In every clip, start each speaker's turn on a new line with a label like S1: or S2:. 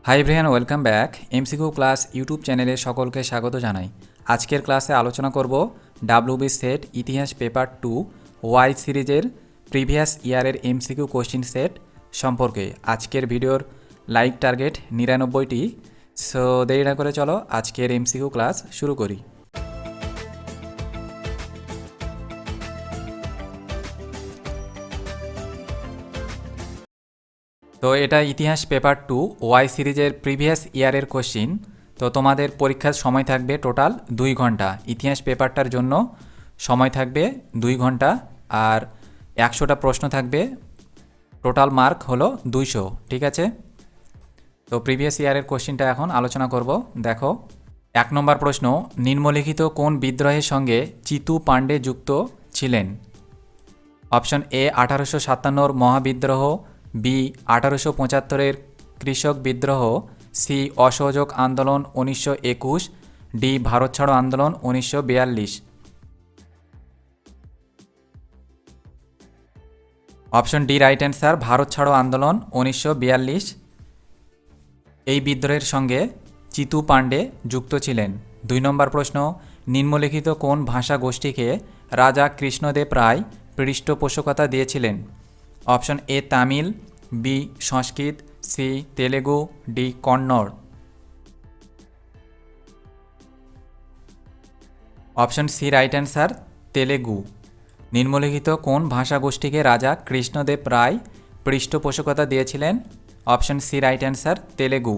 S1: Hi everyone, welcome back. MCQ class YouTube চ্যানেলে সকলকে স্বাগত জানাই। আজকের ক্লাসে আলোচনা করব ডাব্লিউবি সেট ইতিহাস পেপার 2 ওয়াই সিরিজের প্রিভিয়াস ইয়ারের এমসিকিউ কোশ্চিন সেট সম্পর্কে। আজকের ভিডিওর লাইক টার্গেট 99টি। সো দেরি না করে চলো আজকের এমসিকিউ ক্লাস শুরু করি। তো এটা ইতিহাস পেপার 2 ওয়াই সিরিজের প্রিভিয়াস ইয়ারের কোশ্চিন। তো তোমাদের পরীক্ষার সময় থাকবে টোটাল 2 ঘন্টা। ইতিহাস পেপারটার জন্য সময় থাকবে 2 ঘন্টা, আর 100টা প্রশ্ন থাকবে। টোটাল মার্ক হলো 200। ঠিক আছে, তো প্রিভিয়াস ইয়ারের কোশ্চিনটা এখন আলোচনা করব। দেখো, 1 নম্বর প্রশ্ন, নিম্নলিখিত কোন বিদ্রোহের সঙ্গে চিতু পাণ্ডে যুক্ত ছিলেন? অপশন এ 1857 মহাবিদ্রোহ, বি 1875 কৃষক বিদ্রোহ, সি অসহযোগ আন্দোলন 1921, ডি ভারত ছাড়ো আন্দোলন 1942। Option D right answer, Bharat ছাড়ো আন্দোলন 1942। এই বিদ্রোহের সঙ্গে চিতু পাণ্ডে যুক্ত ছিলেন। 2 নম্বর প্রশ্ন, নিম্নলিখিত কোন ভাষা গোষ্ঠীকে রাজা কৃষ্ণদেব রায় পৃষ্ঠপোষকতা দিয়েছিলেন? Option A Tamil, B Sanskrit, C Telugu, D Kannada. Option C right answer, Telugu. নিম্নলিখিত কোন ভাষা গোষ্ঠীকে রাজা কৃষ্ণদেব রায় পৃষ্ঠপোষকতা দিয়েছিলেন? Option C right answer, Telugu.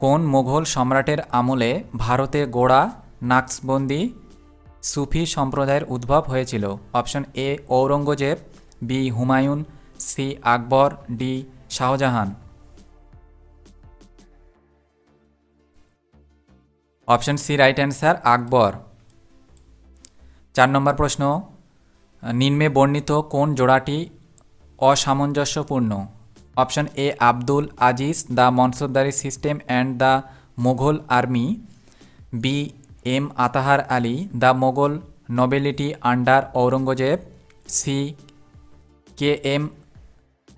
S1: কোন মুঘল সম্রাটের আমলে ভারতে গোড়া নাকশবন্দি সুফি সম্প্রদায়ের উদ্ভব হয়েছিল? Option A Aurangzeb, B Humayun, C Akbar, D Shahjahan. Option C right answer, Akbar. 4 নম্বর প্রশ্ন, নিম্নে বর্ণিত কোন জোড়াটি অসামঞ্জস্যপূর্ণ? Option A Abdul Aziz, the Mansabdari system and the Mughal army, B M Athar Ali, the Mughal nobility under Aurangzeb, C K M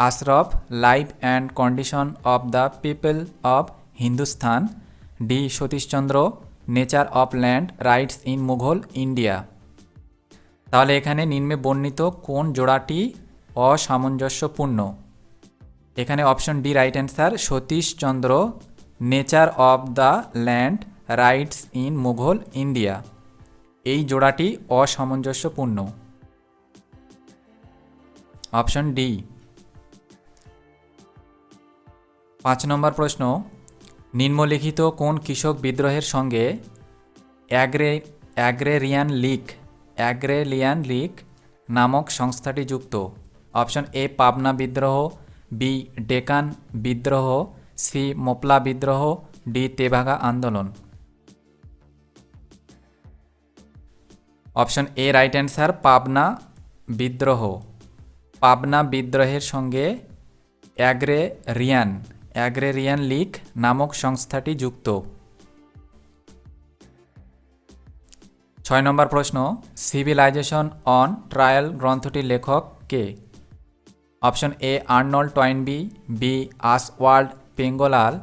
S1: Ashraf, life and condition of the people of Hindustan, D Satish Chandra, nature of land rights in Mughal India. তাহলে এখানে নিম্নে বর্ণিত কোন জোড়াটি অসামঞ্জস্যপূর্ণ? এখানে option D right answer, Satishchandra, nature of the land rights in Mughal India. এই জোড়াটি অসামঞ্জস্যপূর্ণ। Option D. 5 নম্বর প্রশ্ন, নিম্নলিখিত কোন কৃষক বিদ্রোহের সঙ্গে অ্যাগ্রেরিয়ান লীগ নামক সংস্থাটি যুক্ত? অপশন এ পাবনা বিদ্রোহ, বি ডেকান বিদ্রোহ, সি মোপলা বিদ্রোহ, ডি তেভাগা আন্দোলন। Option A right answer, Pabna বিদ্রোহ। পাবনা বিদ্রোহের সঙ্গে অ্যাগ্রেরিয়ান লীগ নামক সংস্থাটি যুক্ত। 6 নম্বর প্রশ্ন, সিভিলাইজেশন অন ট্রায়াল গ্রন্থটির লেখক কে? Option A Arnold Toynbee, B Oswald Spengler,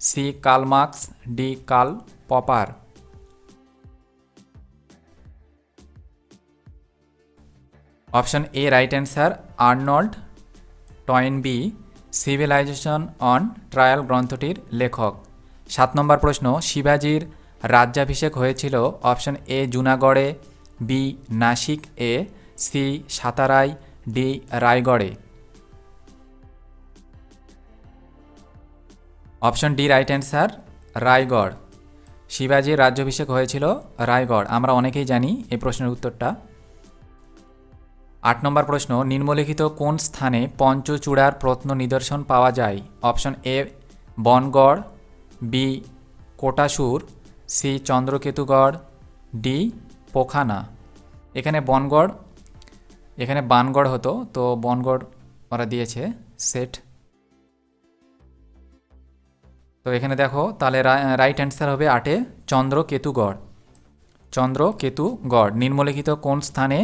S1: C Karl Marx, D Karl Popper. Option A right answer, Arnold Toynbee civilisation on trial গ্রন্থটির লেখক। 7 নম্বর প্রশ্ন, শিবাজির রাজ্যাভিষেক হয়েছিল? অপশন এ জুনাগড়ে, বি নাসিক এ, সি সাতারায়, ডি রায়গড়ে। Option D right answer, Raigad. শিবাজির রাজ্যাভিষেক হয়েছিল রায়গড়। আমরা অনেকেই জানি এই প্রশ্নের উত্তরটা। 8 নম্বর প্রশ্ন, নিম্নলিখিত কোন স্থানে পঞ্চচূড়ার প্রত্ন নিদর্শন পাওয়া যায়? Option A Bangarh, B Kotasur, C Chandraketugarh, D Pokhana. এখানে বানগড় হতো, তো বনগড় ওরা দিয়েছে সেট। তো এখানে দেখো, তাহলে রাইট অ্যান্সার হবে 8-এ চন্দ্রকেতুগড়। নিম্নলিখিত কোন স্থানে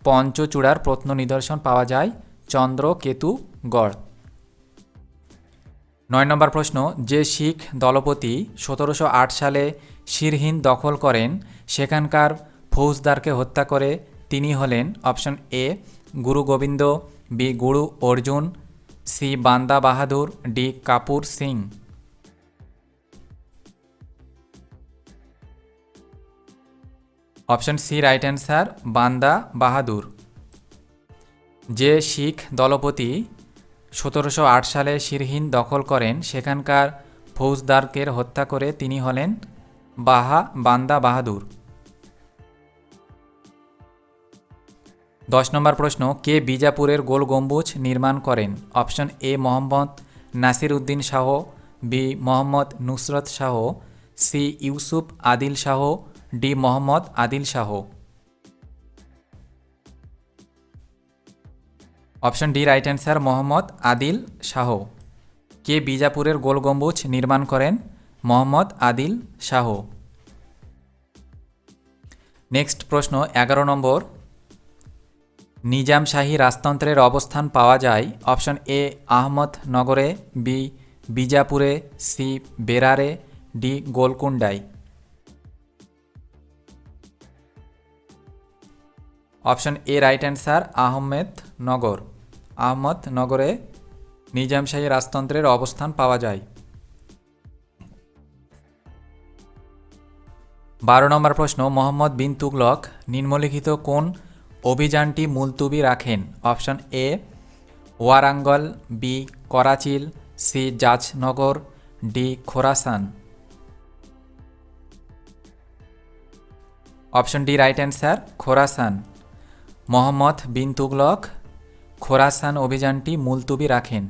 S1: পঞ্চচূড়ার প্রত্ন নিদর্শন পাওয়া যায়? চন্দ্রকেতুগড়। 9 নম্বর প্রশ্ন, যে শিখ দলপতি 1708 সালে সিরহিন্দ দখল করেন সেখানকার ফৌজদারকে হত্যা করে তিনি হলেন? অপশন এ গুরু গোবিন্দ, বি গুরু Arjun, C Banda Bahadur, D Kapur Singh. Option C right answer, Banda Bahadur. যে শিখ দলপতি 1708 সালে সিরহিন্দ দখল করেন সেখানকার ফৌজদারকে হত্যা করে তিনি হলেন বান্দা বাহাদুর। 10 নম্বর প্রশ্ন, কে বিজাপুরের গোল গম্বুজ নির্মাণ করেন? Option A Mohammad Nasir Uddin Shah, B Mohammad Nusrat Shah, C Yusuf Adil Shah, D Mohammad Adil Shah. Option D right answer, Mohammad Adil Shah. কে বিজাপুরের গোল গম্বুজ নির্মাণ করেন? মোহাম্মদ আদিল শাহ। নেক্সট প্রশ্ন 11 নম্বর, নিজাম শাহী রাজতন্ত্রের অবস্থান পাওয়া যায় অপশন এ আহমদনগরে, বি বিজাপুরে, সি বেরারে, ডি গোলকুন্ডায়। অপশন এ রাইট অ্যান্সার, আহমদনগরে নিজাম শাহী রাজতন্ত্রের অবস্থান পাওয়া যায়। 12 নম্বর প্রশ্ন, মোহাম্মদ বিন তুগলক নিম্নলিখিত কোন অভিযানটি মুলতুবি রাখেন? Option A Warangal, B Karachil, C Jajnagar, D Khorasan. Option D right answer, Khorasan. Mohammad bin Tughlaq Khorasan অভিযানটি মুলতুবি রাখেন।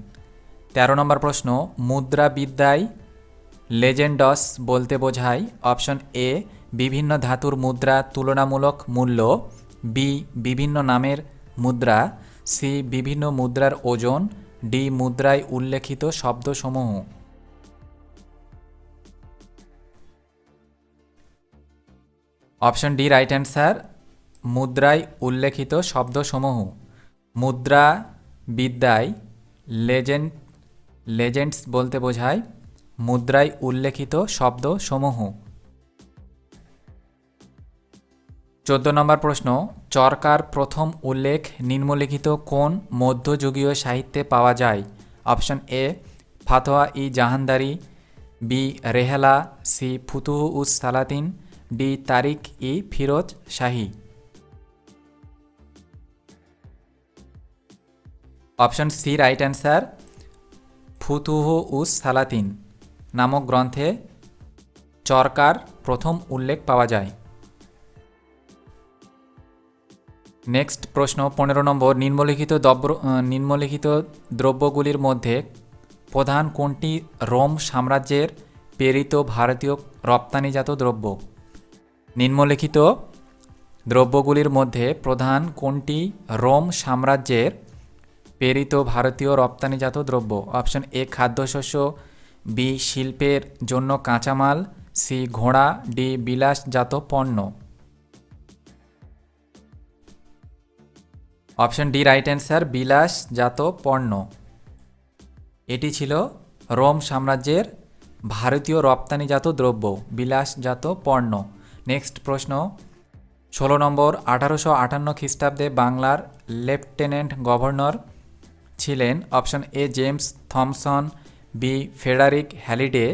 S1: 13 নম্বর প্রশ্ন, মুদ্রাবিদ্যায় লেজেন্ডস বলতে বোঝায় অপশন এ বিভিন্ন ধাতুর মুদ্রা তুলনামূলক মূল্য, বি বিভিন্ন নামের মুদ্রা, সি বিভিন্ন মুদ্রার ওজন, ডি মুদ্রায় উল্লেখিত শব্দসমূহ। অপশন ডি রাইট অ্যান্সার, মুদ্রায় উল্লেখিত শব্দসমূহ। মুদ্রা বিদ্যায় লেজেন্ডস বলতে বোঝায় মুদ্রায় উল্লেখিত শব্দসমূহ। 14 নম্বর প্রশ্ন, চরকার প্রথম উল্লেখ নিম্নলিখিত কোন মধ্যযুগীয় সাহিত্যে পাওয়া যায়? Option A Fatawa i Jahandari, B Rihla, C Futuh us Salatin, D Tarikh i Firoz Shahi. Option C right answer, Futuh us Salatin নামক গ্রন্থে চরকার প্রথম উল্লেখ পাওয়া যায়। নেক্সট প্রশ্ন 15 নম্বর, নিম্নলিখিত দ্রব্যগুলির মধ্যে প্রধান কোনটি রোম সাম্রাজ্যের প্রেরিত ভারতীয় রপ্তানিজাত দ্রব্য? নিম্নলিখিত দ্রব্যগুলির মধ্যে প্রধান কোনটি রোম সাম্রাজ্যের প্রেরিত ভারতীয় রপ্তানিজাত দ্রব্য? অপশন এ খাদ্যশস্য, বি শিল্পের জন্য কাঁচামাল, সি ঘোড়া, ডি বিলাসজাত পণ্য। অপশন ডি রাইট অ্যান্সার, বিলাসজাত পণ্য। এটি ছিল রোম সাম্রাজ্যের ভারতীয় রপ্তানিজাত দ্রব্য, বিলাসজাত পণ্য। নেক্সট প্রশ্ন 16 নম্বর, 1858 খ্রিস্টাব্দে বাংলার লেফটেন্যান্ট গভর্নর ছিলেন? Option A James Thomson, B Frederick Halliday,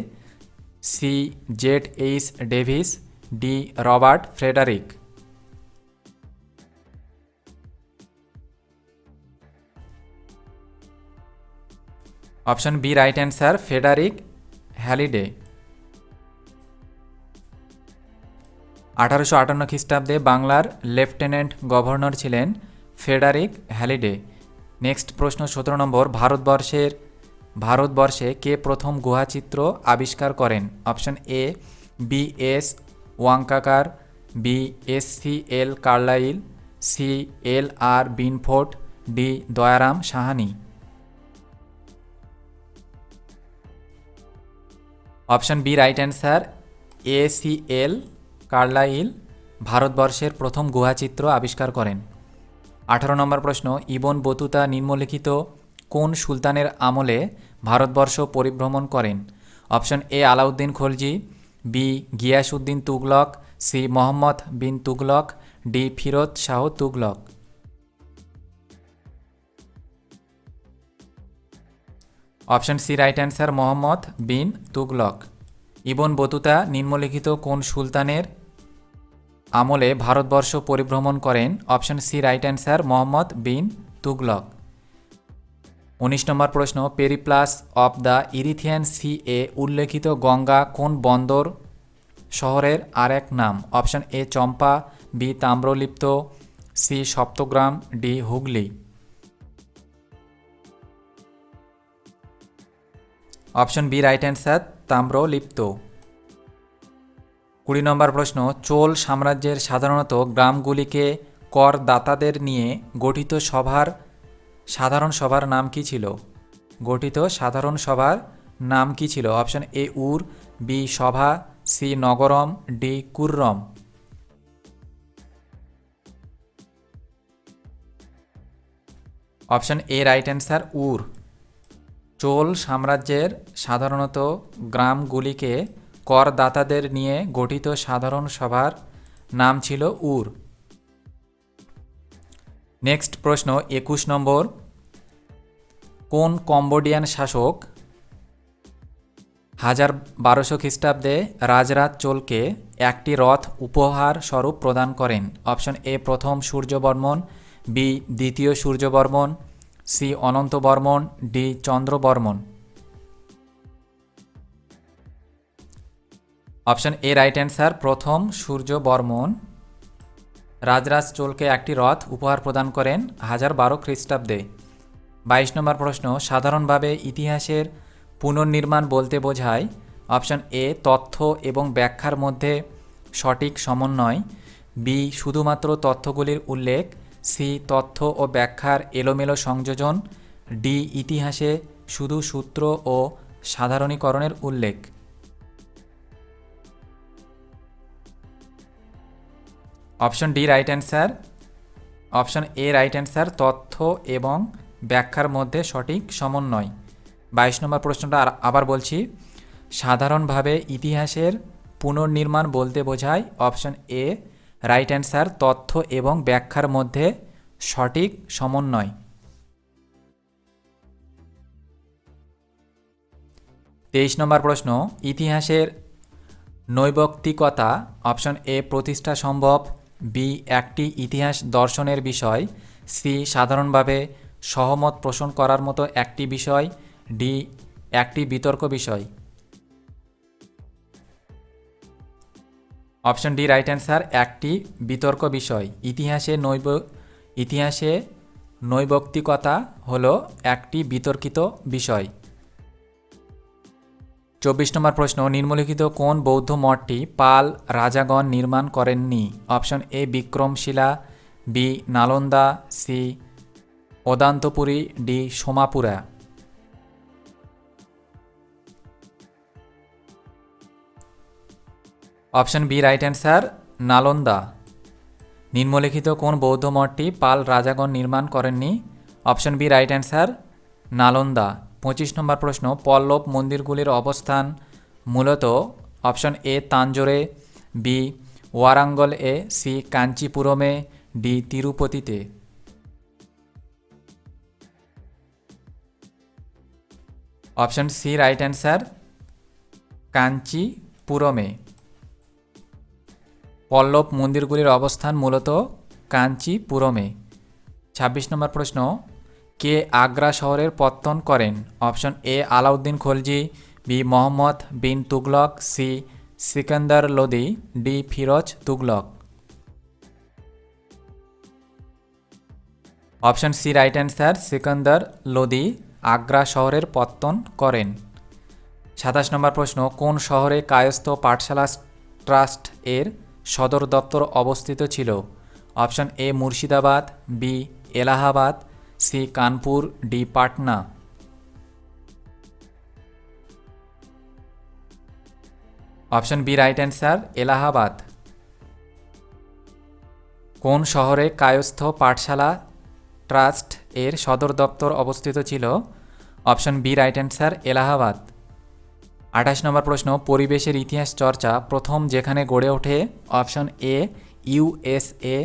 S1: C Z H Davis, D Robert Frederick. Option B right answer, Frederick Halliday. 1858 খ্রিস্টাব্দে বাংলার লেফটেন্যান্ট গভর্নর ছিলেন ফেডারিক হ্যালিডে। নেক্সট প্রশ্ন 17 নম্বর, ভারতবর্ষে কে প্রথম গুহাচিত্র আবিষ্কার করেন? Option A B S Wakankar, B S C L Carlleyle, C L R Binford, D Dayaram Sahni. Option B right answer, A C L Carlyle ভারতবর্ষের প্রথম গুহাচিত্র আবিষ্কার করেন। 18 নম্বর প্রশ্ন, ইবন বতুতা নিম্নলিখিত কোন সুলতানের আমলে ভারতবর্ষ পরিভ্রমণ করেন? Option A Alauddin Khalji, B Ghiyasuddin Tughlaq, C Mohammad bin Tughlaq, D Firoz Shah Tughlaq. Option C right answer, Mohammad bin Tughlaq. Ibn Battuta নিম্নলিখিত কোন সুলতানের আমলে ভারতবর্ষ পরিভ্রমণ করেন? Option C right answer, Mohammad bin Tughlaq. 19 নম্বর প্রশ্ন, Periplus of the Erythraean Sea এ উল্লেখিত গঙ্গা কোন বন্দর শহরের আর এক নাম? Option A Champa, B Tamralipta, C Saptagram, D Hooghly. Option B right answer, Tamralipta. 20 নম্বর প্রশ্ন, চোল সাম্রাজ্যের সাধারণত গ্রামগুলিকে করদাতাদের নিয়ে গঠিত সাধারণ সভার নাম কি ছিল? গঠিত সাধারণ সভার নাম কি ছিল? Option A ur, B sabha, C nagaram, D kurram. Option A right answer, ur. Chola সাম্রাজ্যের সাধারণত গ্রামগুলিকে করদাতাদের নিয়ে গঠিত সাধারণ সভার নাম ছিল উর। নেক্সট প্রশ্ন 21 নম্বর, কোন কম্বোডিয়ান শাসক 1200 খ্রিস্টাব্দে রাজরাজ চোলকে একটি রথ উপহার স্বরূপ প্রদান করেন? অপশন এ প্রথম সূর্যবর্মন, বি দ্বিতীয় Suryavarman, C Anantavarman, D Chandravarman. Option A right answer, প্রথম সূর্যবর্মন রাজরাজ চোলকে একটি রথ উপহার প্রদান করেন 1012 খ্রিস্টাব্দে। 22 নম্বর প্রশ্ন, সাধারণভাবে ইতিহাসের পুনর্নির্মাণ বলতে বোঝায়? অপশন এ তথ্য এবং ব্যাখ্যার মধ্যে সঠিক সমন্বয়, বি শুধুমাত্র তথ্যগুলির উল্লেখ, সি তথ্য ও ব্যাখ্যার এলোমেলো সংযোজন, ডি ইতিহাসে শুধু সূত্র ও সাধারণীকরণের উল্লেখ। Option D right answer, option A right answer, তথ্য এবং ব্যাখ্যার মধ্যে সঠিক সমন্বয়। 22 নম্বর প্রশ্নটা আবার বলছি, সাধারণভাবে ইতিহাসের পুনর্নির্মাণ বলতে বোঝায়? অপশন এ রাইট অ্যান্সার, তথ্য এবং ব্যাখ্যার মধ্যে সঠিক সমন্বয়। 23 নম্বর প্রশ্ন, ইতিহাসের নৈবক্তিকতা অপশন এ প্রতিষ্ঠা সম্ভব, বি একটি ইতিহাস দর্শনের বিষয়, সি সাধারণভাবে সহমত পোষণ করার মতো একটি বিষয়, ডি একটি বিতর্ক বিষয়। অপশন ডি রাইট অ্যান্সার, একটি বিতর্ক বিষয়। ইতিহাসে নৈবক্তিকতা হলো একটি বিতর্কিত বিষয়। 24 নম্বর প্রশ্ন, নিম্নলিখিত কোন বৌদ্ধ মঠটি পাল রাজাগণ নির্মাণ করেননি? Option A Vikramashila, B Nalanda, C Odantapuri, D Somapura. Option B right answer, Nalanda. নিম্নলিখিত কোন বৌদ্ধ মঠটি পাল রাজাগণ নির্মাণ করেননি? Option B right answer, Nalanda. 25 নম্বর প্রশ্ন, পল্লব মন্দিরগুলির অবস্থান মূলত অপশন এ তাঞ্জোরে, বি ওয়ারাঙ্গল এ, সি কাঞ্চিপুরমে, ডি তিরুপতিতে। অপশন সি রাইট অ্যান্সার, কাঞ্চিপুরমে। পল্লব মন্দিরগুলির অবস্থান মূলত কাঞ্চিপুরমে। 26 নম্বর প্রশ্ন, কে আগ্রা শহরের পত্তন করেন? Option A Alauddin Khalji, B Mohammad bin Tughlaq, C Sikandar Lodi, D Firoz Tughlaq. Option C right answer, Sikandar Lodi Agra শহরের পত্তন করেন। 27 নম্বর প্রশ্ন, কোন শহরে কায়স্থ পাঠশালা ট্রাস্ট এর সদর দপ্তর অবস্থিত ছিল? Option A Murshidabad, B Allahabad, C Kanpur, D Patna. Option B right answer, Allahabad. কোন শহরে কায়স্থ পাঠশালা ট্রাস্ট এর সদর দপ্তর অবস্থিত ছিল? Option B right answer Allahabad. 28 নম্বর প্রশ্ন, পরিবেশের ইতিহাস চর্চা প্রথম যেখানে গড়ে ওঠে? Option A USA,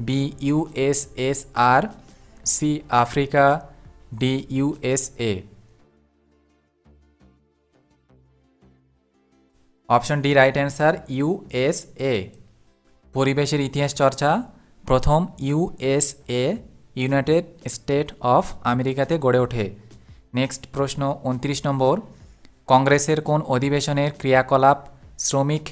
S1: B USSR, C Africa, D USA. Option D right answer USA. পরিবেশের ইতিহাস চর্চা প্রথম ইউএসএ, ইউনাইটেড স্টেট অফ আমেরিকাতে গড়ে ওঠে। নেক্সট প্রশ্ন 29 নম্বর, কংগ্রেসের কোন অধিবেশনের ক্রিয়াকলাপ শ্রমিক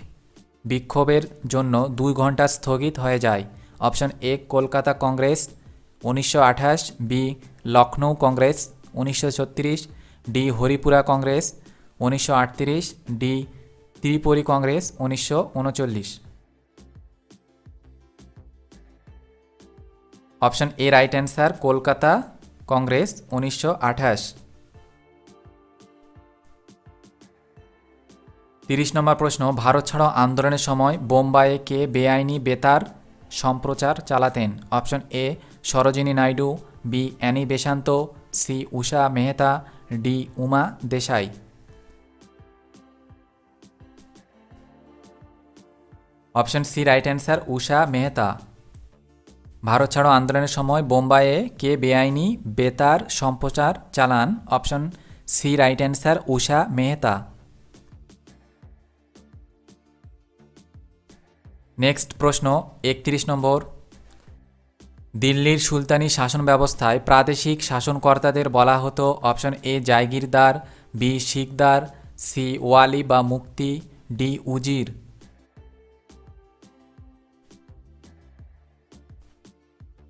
S1: বিক্ষোভের জন্য 2 ঘন্টা স্থগিত হয়ে যায়? Option A Kolkata Congress 1928, B Lucknow Congress 1936, D Haripura Congress 1938, D Tripuri Congress 1939। Option A right answer Kolkata Congress 1928। 30 নম্বর প্রশ্ন, ভারত ছাড়ো আন্দোলনের সময় বোম্বাইয়ে কে বেআইনি বেতার সম্প্রচার চালাতেন? Option A Sarojini Naidu, B Annie Besant, C Usha Mehta, D Uma Desai. Option C right answer Usha Mehta. Bharat ছাড়ো আন্দোলনের সময় বোম্বাইয়ে কে বেআইনি বেতার সম্প্রচার চালান? Option C right answer Usha Mehta. Next প্রশ্ন 31 নম্বর, দিল্লির সুলতানি শাসন ব্যবস্থায় প্রাদেশিক শাসনকর্তাদের বলা হতো? Option A jagirdar, B shiqdar, C wali বা muqti, D wazir.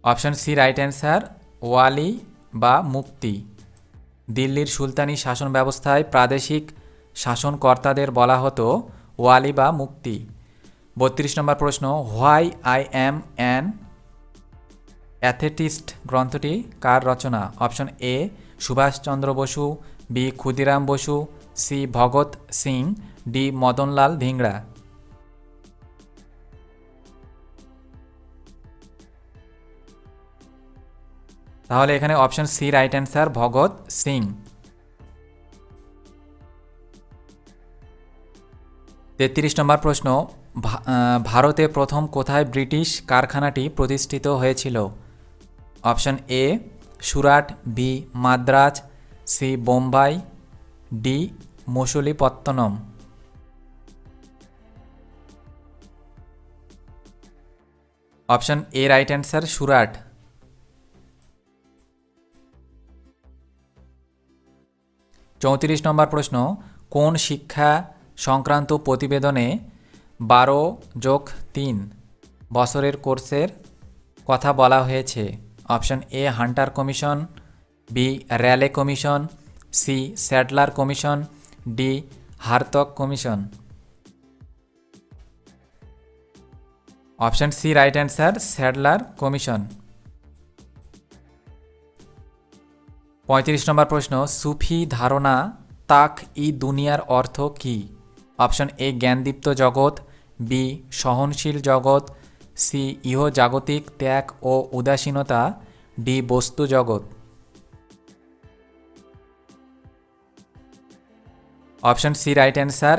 S1: Option C right answer wali বা মুক্তি। দিল্লির সুলতানি শাসন ব্যবস্থায় প্রাদেশিক শাসনকর্তাদের বলা হতো ওয়ালি বা মুক্তি। 32 নম্বর প্রশ্ন, why I am an atheist গ্রন্থটি কার রচনা? Option A Subhas Chandra Bose, B Khudiram Bose, C Bhagat Singh, D Madan Lal Dhingra. তাহলে এখানে option C right answer Bhagat Singh. 33 নম্বর প্রশ্ন, ভারতে প্রথম কোথায় ব্রিটিশ কারখানাটি প্রতিষ্ঠিত হয়েছিল? Option A Surat, B Madras, C Bombay, D Masulipatnam. Option A right answer Surat. 34 নম্বর প্রশ্ন, কোন শিক্ষা সংক্রান্ত প্রতিবেদনে 12+3 বছরের কোর্সের কথা বলা হয়েছে? Option A Hunter commission, B Raleigh commission, C Sadler commission, D Hartog commission. Option C right answer Sadler commission. 35 নম্বর প্রশ্ন, সুফি ধারণা তাক ই দুনিয়ার অর্থ কী? অপশন এ জ্ঞানদীপ্ত জগৎ, বি সহনশীল জগৎ, সি ইহজাগতিক ত্যাগ ও উদাসীনতা, ডি বস্তু জগৎ। অপশন সি রাইট অ্যান্সার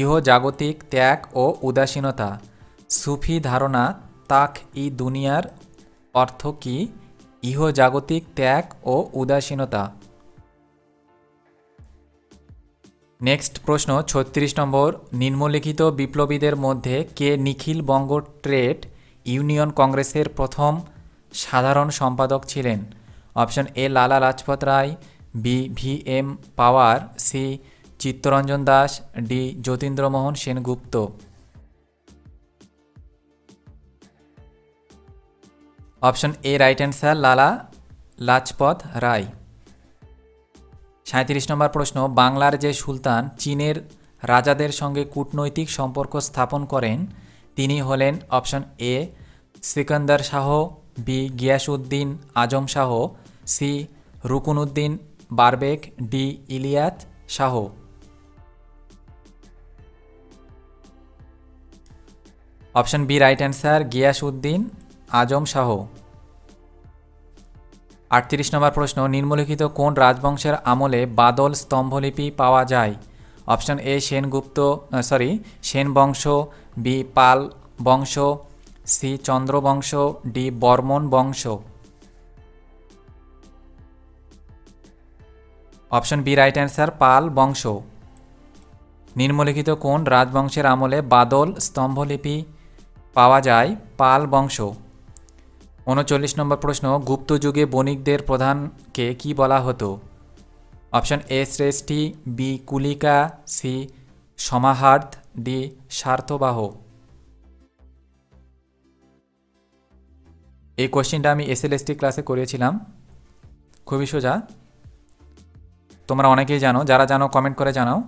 S1: ইহজাগতিক ত্যাগ ও উদাসীনতা। সুফি ধারণা তাক ই দুনিয়ার অর্থ কী? ইহজাগতিক ত্যাগ ও উদাসীনতা। নেক্সট প্রশ্ন 36 নম্বর, নিম্নলিখিত বিপ্লবীদের মধ্যে কে নিখিল বঙ্গ ট্রেড ইউনিয়ন কংগ্রেসের প্রথম সাধারণ সম্পাদক ছিলেন? Option A Lala Lajpat Rai, B V M Pawar, C Chittaranjan Das, D Jatindramohan Sengupta. Option A right answer Lala Lajpat রায়। 37 নম্বর প্রশ্ন, বাংলার যে সুলতান চীনের রাজাদের সঙ্গে কূটনৈতিক সম্পর্ক স্থাপন করেন তিনি হলেন? Option A Sikandar Shah, B Ghiyasuddin Azam Shah, C Ruknuddin Barbak, D Ilyas Shah. Option B right answer Ghiyasuddin Azam Shah. 38 নম্বর প্রশ্ন, নিম্নলিখিত কোন রাজবংশের আমলে বাদল স্তম্ভলিপি পাওয়া যায়? অপশন এ সেন বংশ, বি পাল বংশ, সি চন্দ্র বংশ, ডি বর্মন বংশ। অপশন বি রাইট অ্যান্সার, পাল বংশ। নিম্নলিখিত কোন রাজবংশের আমলে বাদল স্তম্ভলিপি পাওয়া যায়? পাল বংশ। 39 নম্বর প্রশ্ন, গুপ্ত যুগে বণিকদের প্রধানকে কি বলা হতো? Option A shreshthi, B kulika, C samaharta, D sarthavaha. এই কোশ্চেনটা আমি এসএলএসটি ক্লাসে করিয়েছিলাম, খুবই সোজা, তোমরা অনেকেই জানো, যারা জানো কমেন্ট করে জানাও।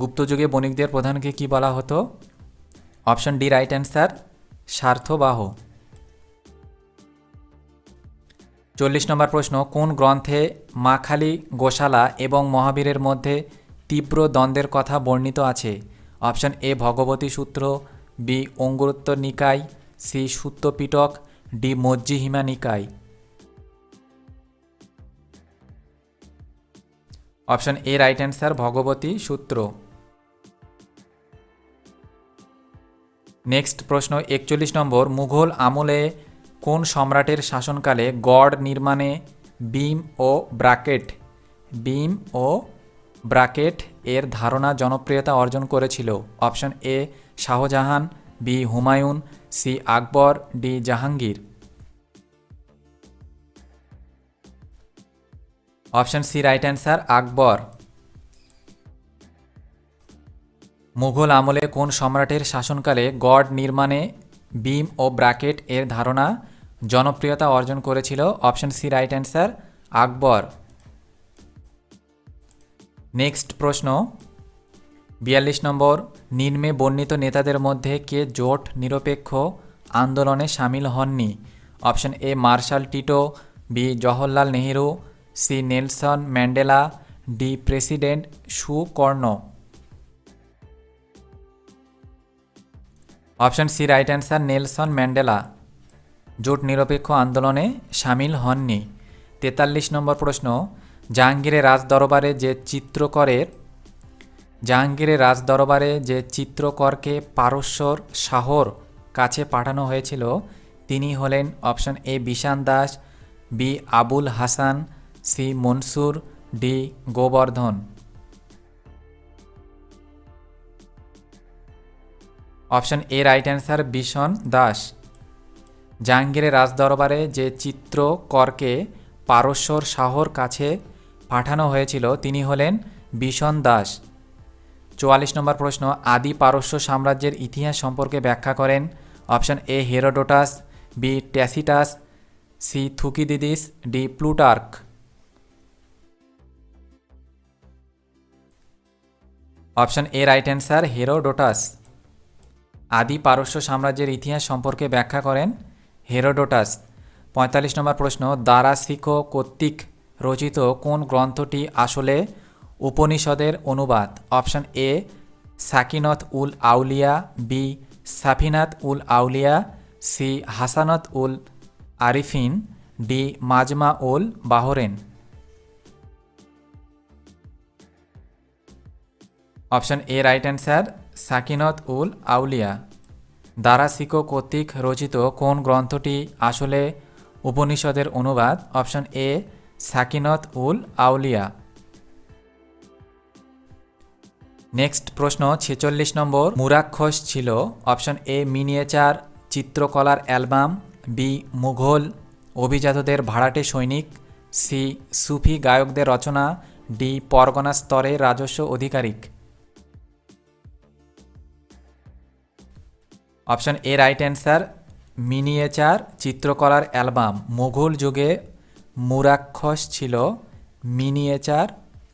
S1: গুপ্ত যুগে বণিকদের প্রধানকে কি বলা হতো? Option D right answer, sarthavaha. 40 নম্বর প্রশ্ন, কোন গ্রন্থে মাখালি গোশালা এবং মহাবীরের মধ্যে তীব্র দ্বন্দ্বের কথা বর্ণিত আছে? Option A Bhagavati Sutra, B Anguttara Nikaya, C Sutta Pitaka, D Majjhima Nikaya. Option A right answer, Bhagavati Sutra. Next প্রশ্ন 41 নম্বর, মুঘল আমলে কোন সম্রাটের শাসনকালে গড় নির্মাণে বিম ও ব্রাকেট এর ধারণা জনপ্রিয়তা অর্জন করেছিল? Option A Shah Jahan, B Humayun, C Akbar, D Jahangir. Option C right answer, Akbar. Mughal আমলে কোন সম্রাটের শাসনকালে গড় নির্মাণে বিম ও ব্রাকেট এর ধারণা জনপ্রিয়তা অর্জন করেছিল? অপশন সি রাইট অ্যান্সার, আকবর। নেক্সট প্রশ্ন 42 নম্বর, নিম্নে বর্ণিত নেতাদের মধ্যে কে জোট নিরপেক্ষ আন্দোলনে সামিল হননি? Option A marshal Tito, B Jawaharlal Nehru, C Nelson Mandela, D president Sukarno. Option C right answer, Nelson Mandela জোট নিরপেক্ষ আন্দোলনে সামিল হননি। 43 নম্বর প্রশ্ন, জাহাঙ্গীরের রাজদরবারে যে চিত্রকরকে পারস্যর শাহর কাছে পাঠানো হয়েছিল তিনি হলেন? Option A Bishan Das, B Abul Hasan, C Mansur, D Govardhan. Option A right answer, Bishan Das. জাহাঙ্গীরের রাজদরবারে যে চিত্রকরকে পারস্যর শাহর কাছে পাঠানো হয়েছিল তিনি হলেন বিশন দাস। 44 নম্বর প্রশ্ন, আদি পারস্য সাম্রাজ্যের ইতিহাস সম্পর্কে ব্যাখ্যা করেন? Option A Herodotus, B Tacitus, C Thucydides, D Plutarch. Option A right answer, Herodotus. আদি পারস্য সাম্রাজ্যের ইতিহাস সম্পর্কে ব্যাখ্যা করেন হেরোডোটাস। 45 নম্বর প্রশ্ন, দারাশিকো কর্তৃক রচিত কোন গ্রন্থটি আসলে উপনিষদের অনুবাদ? Option A Sakinat ul Auliya, B Safinat ul Auliya, C Hasanat ul Arifin, D Majma ul Bahrain. Option A right answer, Sakinat ul Auliya. Dara Shikoh কর্তৃক রচিত কোন গ্রন্থটি আসলে উপনিষদের অনুবাদ? Option A Sakinat ul Auliya. Next প্রশ্ন 46 নম্বর, মুরাক্ষস ছিল? অপশন এ মিনিয়েচার চিত্রকলার অ্যালবাম, বি মুঘল অভিজাতদের ভাড়াটে সৈনিক, সি সুফি গায়কদের রচনা, ডি পরগনা স্তরের রাজস্ব আধিকারিক। Option A right answer, miniature চিত্রকলার অ্যালবাম। মুঘল যুগে মুরাক্ষস ছিল মিনিয়েচার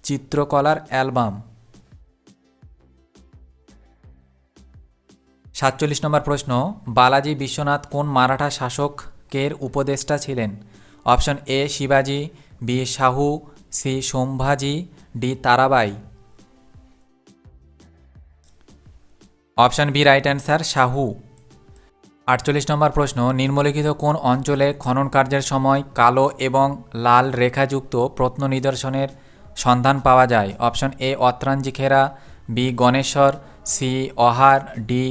S1: চিত্রকলার অ্যালবাম। 47 নম্বর প্রশ্ন, বালাজি বিশ্বনাথ কোন মারাঠা শাসকের উপদেষ্টা ছিলেন? অপশন এ শিবাজি, B Shahu, C Sambhaji, D Tarabai. Option B right answer, Shahu. 48 নম্বর প্রশ্ন, নিম্নলিখিত কোন অঞ্চলে খনন কার্যের সময় কালো এবং লাল রেখাযুক্ত প্রত্ন নিদর্শনের সন্ধান পাওয়া যায়? Option A Atranji Khera, B Ganeshwar, C Ahar, D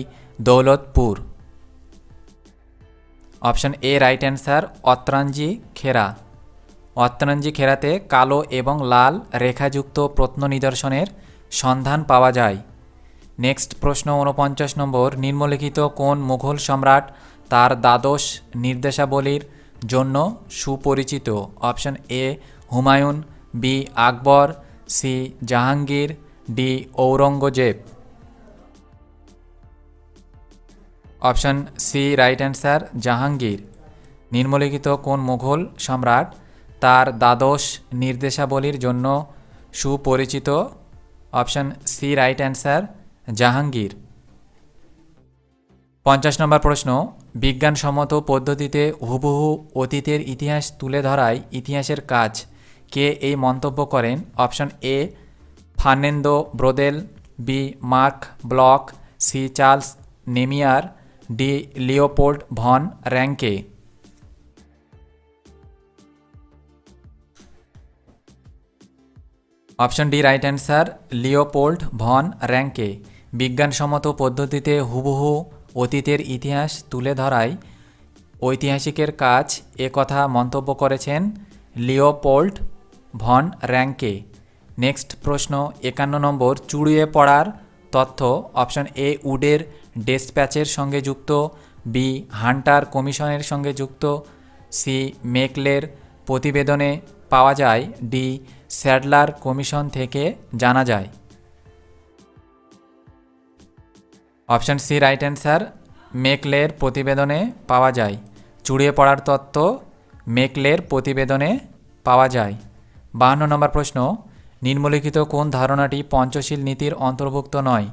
S1: Daulatpur. Option A right answer Atranji Khera. Atranji খেরাতে কালো এবং লাল রেখাযুক্ত প্রত্ন নিদর্শনের সন্ধান পাওয়া যায়। নেক্সট প্রশ্ন 49 নম্বর, নিম্নলিখিত কোন মুঘল সম্রাট তার দ্বাদশ নির্দেশাবলীর জন্য সুপরিচিত? Option A Humayun, B Akbar, C Jahangir, D Aurangzeb. Option C right answer Jahangir. নিম্নলিখিত কোন মুঘল সম্রাট তার দ্বাদশ নির্দেশাবলীর জন্য সুপরিচিত? Option C right answer Jahangir. 50 নম্বর প্রশ্ন, বিজ্ঞানসম্মত পদ্ধতিতে হুবহু অতীতের ইতিহাস তুলে ধরাই ইতিহাসের কাজ, কে এই মন্তব্য করেন? Option A Fernando Braudel, B Marc Bloch, C Charles Namier, D Leopold von Ranke. Option D right answer Leopold von Ranke. বিজ্ঞানসম্মত পদ্ধতিতে হুবহু অতীতের ইতিহাস তুলে ধরাই ঐতিহাসিকের কাজ, এ কথা মন্তব্য করেছেন লিওপোল্ড ভন র্যাঙ্কে। নেক্সট প্রশ্ন 51 নম্বর, চুড়িয়ে পড়ার তথ্য অপশন এ উডের ডেসপ্যাচের সঙ্গে যুক্ত, বি হান্টার কমিশনের সঙ্গে যুক্ত, সি মেকলের প্রতিবেদনে পাওয়া যায়, ডি স্যাডলার কমিশন থেকে জানা যায়। অপশন সি রাইট অ্যান্সার মেকলের প্রতিবেদনে পাওয়া যায়। চুড়িয়ে পড়ার তত্ত্ব মেকলের প্রতিবেদনে পাওয়া যায়। 52 নম্বর প্রশ্ন, নিম্নলিখিত কোন ধারণাটি পঞ্চশীল নীতির অন্তর্ভুক্ত নয়?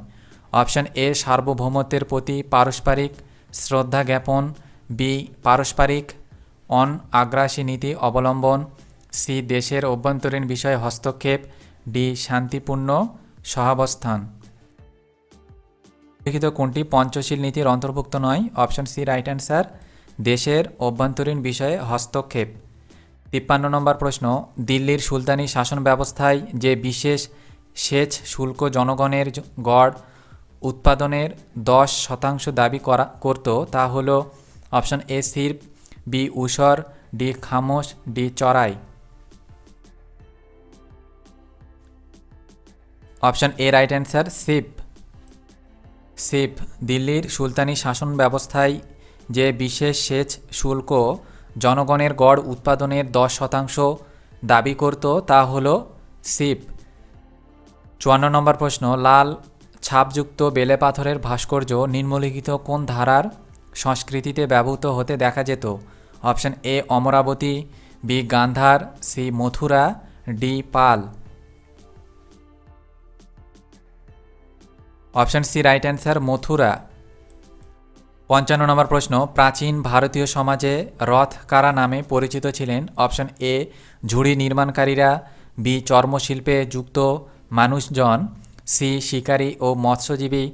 S1: অপশন এ সার্বভৌমত্বের প্রতি পারস্পরিক শ্রদ্ধা জ্ঞাপন, বি পারস্পরিক অনআগ্রাসী নীতি অবলম্বন, সি দেশের অভ্যন্তরীণ বিষয়ে হস্তক্ষেপ, ডি শান্তিপূর্ণ সহাবস্থান। লিখিত কোনটি পঞ্চশীল নীতির অন্তর্ভুক্ত নয়? অপশন সি রাইট অ্যান্সার দেশের অভ্যন্তরীণ বিষয়ে হস্তক্ষেপ। 53 নম্বর প্রশ্ন, দিল্লির সুলতানি শাসন ব্যবস্থায় যে বিশেষ সেচ শুল্ক জনগণের গড় উৎপাদনের 10% দাবি করত তা হল? অপশন এ সির্ফ, বি উসর, ডি খামোশ, ডি চড়াই। অপশন এ রাইট অ্যান্সার সিপ। সিপ দিল্লির সুলতানি শাসন ব্যবস্থায় যে বিশেষ সেচ শুল্ক জনগণের গড় উৎপাদনের 10% দাবি করত তা হল সিপ। 54 নম্বর প্রশ্ন, লাল ছাপযুক্ত বেলে পাথরের ভাস্কর্য নিম্নলিখিত কোন ধারার সংস্কৃতিতে ব্যবহৃত হতে দেখা যেত? Option A Amaravati, B Gandhara, C Mathura, D Pala. Option C right answer Mathura. 55 নম্বর প্রশ্ন, প্রাচীন ভারতীয় সমাজে রথ কারা নামে পরিচিত ছিলেন? অপশন এ ঝুড়ি নির্মাণকারীরা, বি চর্মশিল্পে যুক্ত মানুষজন, সি শিকারী ও মৎস্যজীবী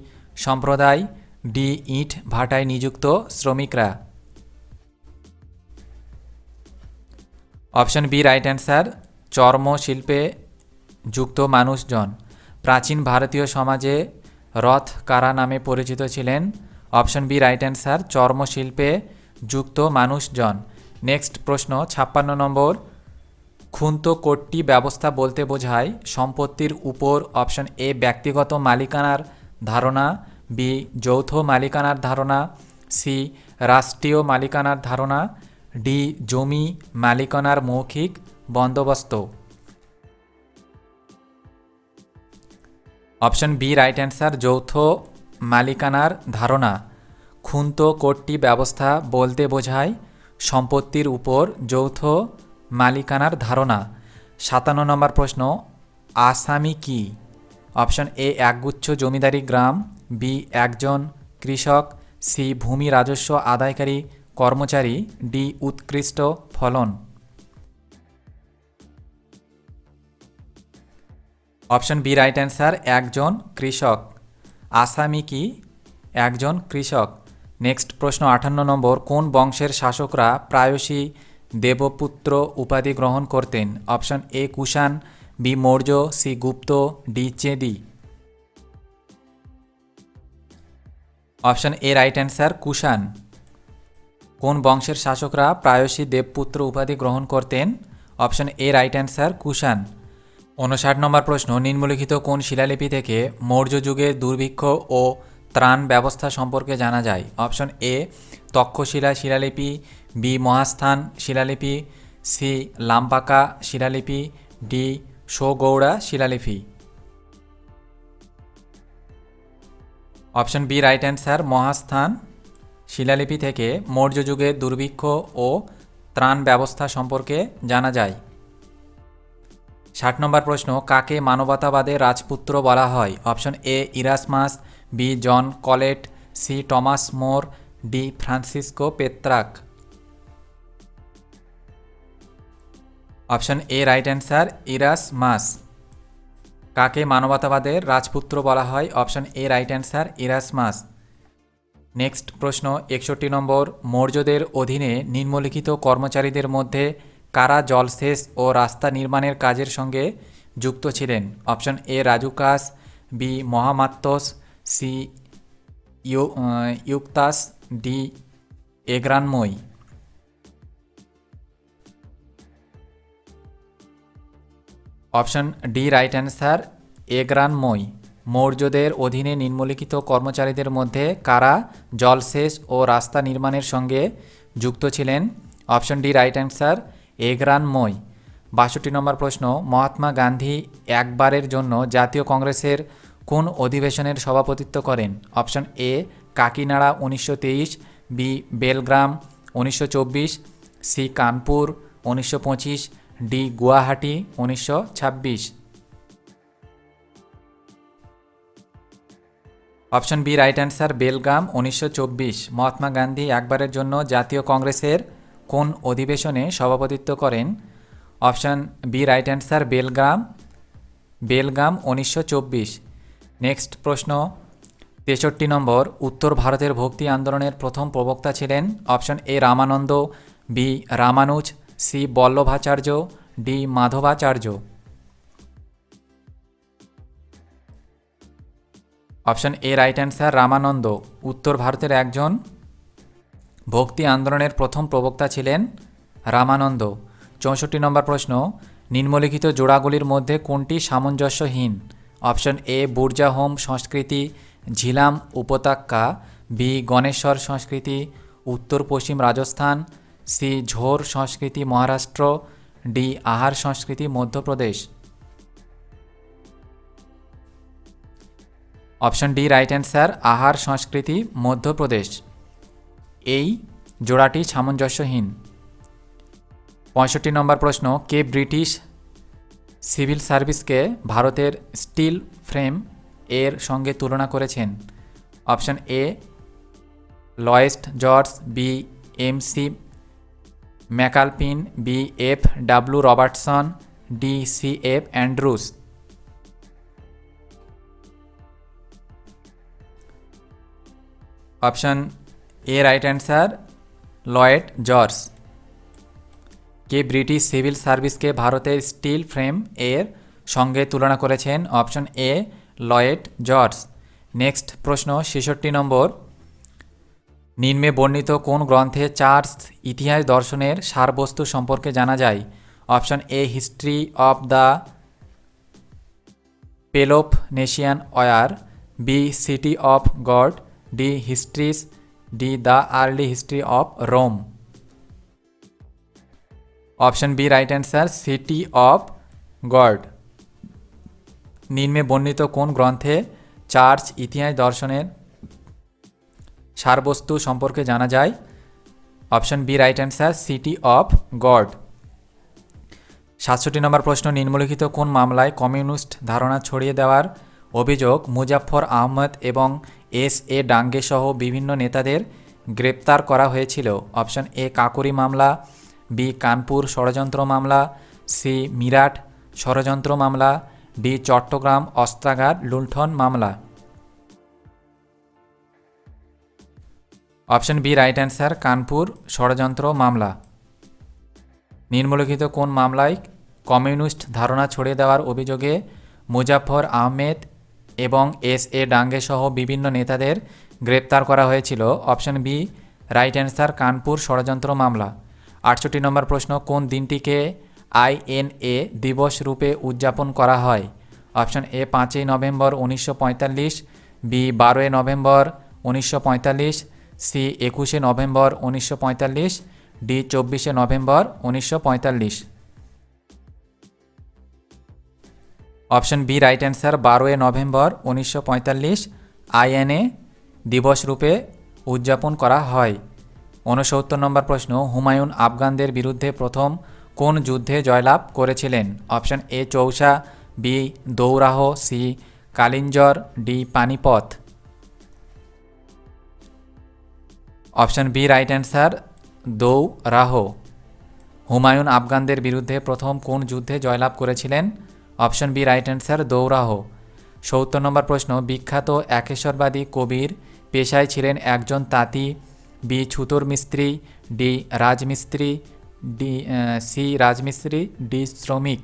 S1: সম্প্রদায়, ডি ইট ভাটায় নিযুক্ত শ্রমিকরা। অপশন বি রাইট অ্যান্সার চর্মশিল্পে যুক্ত মানুষজন। প্রাচীন ভারতীয় সমাজে রথ কারা নামে পরিচিত ছিলেন? অপশন বি রাইট অ্যান্সার চর্মশিল্পে যুক্ত মানুষজন। নেক্সট প্রশ্ন 56 নম্বর, খুন্তকোট্টি ব্যবস্থা বলতে বোঝায় সম্পত্তির উপর অপশন এ ব্যক্তিগত মালিকানার ধারণা, বি যৌথ মালিকানার ধারণা, সি রাষ্ট্রীয় মালিকানার ধারণা, ডি জমি মালিকানার মৌখিক বন্দোবস্ত। অপশন বি রাইট অ্যান্সার যৌথ মালিকানার ধারণা। খুন্তকোট্টি ব্যবস্থা বলতে বোঝায় সম্পত্তির উপর যৌথ মালিকানার ধারণা। 57 নম্বর প্রশ্ন, আসামি কি? অপশন এ একগুচ্ছ জমিদারি গ্রাম, বি একজন কৃষক, সি ভূমি রাজস্ব আদায়কারী কর্মচারী, ডি উৎকৃষ্ট ফলন। অপশন বি রাইট অ্যান্সার একজন কৃষক। আসামি কি? একজন কৃষক। নেক্সট প্রশ্ন 58 নম্বর, কোন বংশের শাসকরা প্রায়শই দেবপুত্র উপাধি গ্রহণ করতেন? Option A Kushan, B Maurya, C Gupta, D Chedi. Option A right answer Kushan. কোন বংশের শাসকরা প্রায়শই দেবপুত্র উপাধি গ্রহণ করতেন? Option A right answer Kushan. 59 নম্বর প্রশ্ন, নিম্নলিখিত কোন শিলালিপি থেকে মৌর্য যুগের দুর্ভিক্ষ ও ত্রাণ ব্যবস্থা সম্পর্কে জানা যায়? অপশন এ তক্ষশিলা শিলালিপি, বি মহাস্থান শিলালিপি, সি লাম্পাকা শিলালিপি, ডি শোগৌড়া শিলালিপি। Option B right answer Mahasthan শিলালিপি থেকে মৌর্য যুগের দুর্ভিক্ষ ও ত্রাণ ব্যবস্থা সম্পর্কে জানা যায়। 60 নম্বর প্রশ্ন, কাকে মানবতাবাদের রাজপুত্র বলা হয়? Option A Erasmus, B John Colet, C Thomas More, D Francesco Petrarch. Option A right answer Erasmus. কাকে মানবতাবাদের রাজপুত্র বলা হয়? Option A right answer Erasmus. Next প্রশ্ন 61 নম্বর, মৌর্যদের অধীনে নিম্নলিখিত কর্মচারীদের মধ্যে কারা জলসেচ ও রাস্তা নির্মাণের কাজের সঙ্গে যুক্ত ছিলেন? Option A rajukas, B mahamattas, C yuktas, D agronomoi. Option D right answer agronomoi. মৌর্যদের অধীনে নিম্নলিখিত কর্মচারীদের মধ্যে কারা জলসেচ ও রাস্তা নির্মাণের সঙ্গে যুক্ত ছিলেন? Option D right answer agronomoi. 62 নম্বর প্রশ্ন, মহাত্মা গান্ধী একবারের জন্য জাতীয় কংগ্রেসের কোন অধিবেশনের সভাপতিত্ব করেন? Option A Kakinada 1923, B Belgaum 1924, C Kanpur 1925, D Guwahati 1926। Option B right answer Belgaum 1924। Mahatma Gandhi একবারের জন্য জাতীয় কংগ্রেসের কোন অধিবেশনে সভাপতিত্ব করেন? Option B right answer Belgaum 1924। Next প্রশ্ন 63 নম্বর, উত্তর ভারতের ভক্তি আন্দোলনের প্রথম প্রবক্তা ছিলেন? Option A Ramananda, B Ramanuja, C Vallabhacharya, D Madhvacharya. Option A right answer Ramananda. উত্তর ভারতের একজন ভক্তি আন্দোলনের প্রথম প্রবক্তা ছিলেন রামানন্দ। 64 নম্বর প্রশ্ন, নিম্নলিখিত জোড়াগুলির মধ্যে কোনটি সামঞ্জস্যহীন? অপশন এ বুর্জাহোম সংস্কৃতি, ঝিলাম উপত্যকা, বি গণেশ্বর সংস্কৃতি, উত্তর পশ্চিম রাজস্থান, সি ঝোর সংস্কৃতি মহারাষ্ট্র, ডি আহার সংস্কৃতি Madhya Pradesh. Option D right answer আহার সংস্কৃতি মধ্যপ্রদেশ। এই জোড়াটি সামঞ্জস্যহীন। 65 নম্বর প্রশ্ন, কে ব্রিটিশ সিভিল সার্ভিসকে ভারতের স্টিল ফ্রেম এর সঙ্গে তুলনা করেছেন? Option A Lloyd George, B M C. McAlpin, B F W. Robertson, D C F. Andrews. Option A right answer Lloyd George. কে ব্রিটিশ সিভিল সার্ভিসকে ভারতের স্টিল ফ্রেম এর সঙ্গে তুলনা করেছেন? Option A Lloyd George. Next প্রশ্ন 66 নম্বর, নিম্নে বর্ণিত কোন গ্রন্থে চার্চ ইতিহাস দর্শনের সারবস্তু সম্পর্কে জানা যায়? Option A History of the Peloponnesian War, B City of God, D Histories, D the Early History of Rome. Option B right answer city of God. নিম্নে বর্ণিত কোন গ্রন্থে চার্চ ইতিহাস দর্শনের সারবস্তু সম্পর্কে জানা যায়? Option B right answer city of God. 67 নম্বর প্রশ্ন, নিম্নলিখিত কোন মামলায় কমিউনিস্ট ধারণা ছড়িয়ে দেওয়ার অভিযোগ মুজাফফর আহমদ এবং এস.এ. ডাঙ্গে সহ বিভিন্ন নেতাদের গ্রেপ্তার করা হয়েছিল? অপশন এ কাকুরি মামলা, বি কানপুর ষড়যন্ত্র মামলা, সি মিরাট ষড়যন্ত্র মামলা, ডি চট্টগ্রাম অস্ত্রাগার লুণ্ঠন মামলা। Option B right answer, Kanpur ষড়যন্ত্র মামলা। নিম্নলিখিত কোন মামলায় কমিউনিস্ট ধারণা ছড়িয়ে দেওয়ার অভিযোগে মুজাফফর আহমেদ এবং এস এ ডাঙ্গে সহ বিভিন্ন নেতাদের গ্রেপ্তার করা হয়েছিল? Option B right answer, Kanpur ষড়যন্ত্র মামলা। 68 নম্বর প্রশ্ন, কোন দিনটিকে আইএনএ দিবস রূপে উদযাপন করা হয়? অপশন এ 5ই নভেম্বর 1945, বি 12ই নভেম্বর 1945, সি 21শে নভেম্বর 1945, ডি 24শে November 1945। Option B right answer, 12ই নভেম্বর 1945 আইএনএ দিবস রূপে উদযাপন করা হয়। 69 নম্বর প্রশ্ন, হুমায়ুন আফগানদের বিরুদ্ধে প্রথম কোন যুদ্ধে জয়লাভ করেছিলেন? Option A Chausa, B Daurah, C Kalinjar, D Panipat. Option B right answer, Daurah. Humayun আফগানদের বিরুদ্ধে প্রথম কোন যুদ্ধে জয়লাভ করেছিলেন? Option B right answer, Daurah. 70 নম্বর প্রশ্ন, বিখ্যাত একেশ্বরবাদী কবির পেশায় ছিলেন একজন তাঁতি, বি ছুতোর মিস্ত্রি, ডি রাজমিস্ত্রি, ডি সি রাজমিস্ত্রি, ডি শ্রমিক।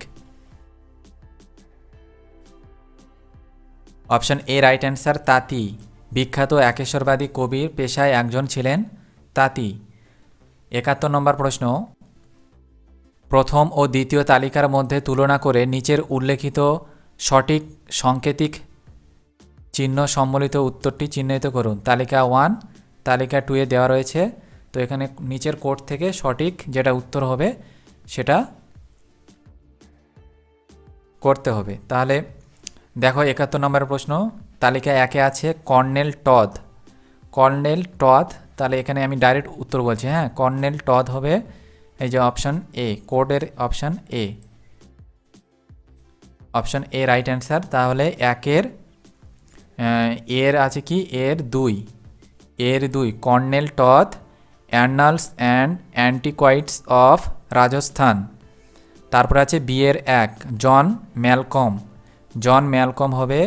S1: অপশন এ রাইট অ্যান্সার, তাঁতি। বিখ্যাত একেশ্বরবাদী কবির পেশায় একজন ছিলেন তাঁতি। 71 নম্বর প্রশ্ন, প্রথম ও দ্বিতীয় তালিকার মধ্যে তুলনা করে নিচের উল্লেখিত সঠিক সাংকেতিক চিহ্ন সম্বলিত উত্তরটি চিহ্নিত করুন। তালিকা 1, তালিকা 2 এ দেওয়া রয়েছে, তো এখানে নিচের কোড থেকে সঠিক যেটা উত্তর হবে সেটা করতে হবে। তাহলে দেখো 71 নম্বর প্রশ্ন, তালিকা 1-এ আছে কর্নেল টদ। কর্নেল টদ, তাহলে এখানে আমি ডাইরেক্ট উত্তর বলছি, হ্যাঁ, কর্নেল টদ হবে এই যে অপশান এ, কোডের option A. Option A right answer. তাহলে এর আছে কি, এর দুই colonel Tod, annals and antiquities of Rajasthan. তারপর আছে বি এর 1 জন ম্যালকম। জন ম্যালকম হবে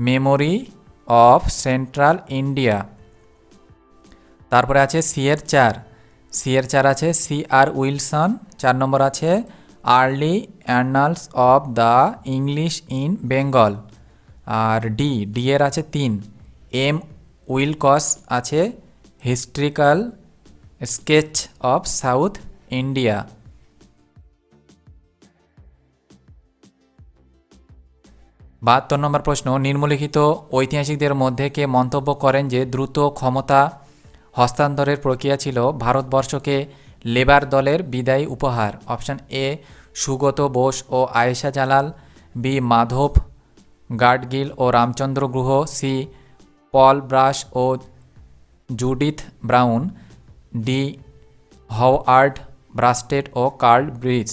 S1: মেমোরি অফ সেন্ট্রাল ইন্ডিয়া। তারপরে আছে সি এর 4 আছে সি আর উইলসন। 4 নম্বর আছে early annals of the English in Bengal. আর ডি এর আছে 3 এম উইলকস আছে historical sketch of South India. 72 নম্বর প্রশ্ন, নিম্নলিখিত ঐতিহাসিকদের মধ্যে কে মন্তব্য করেন যে দ্রুত ক্ষমতা হস্তান্তরের প্রক্রিয়া ছিল ভারতবর্ষকে লেবার দলের বিদায়ী উপহার? অপশান এ সুগত বোস ও আয়েশা জালাল, বি মাধব গাডগিল ও Ramachandra Guha, C Paul Brass ও Judith Brown, D Howard Brasted ও Carl Bridge.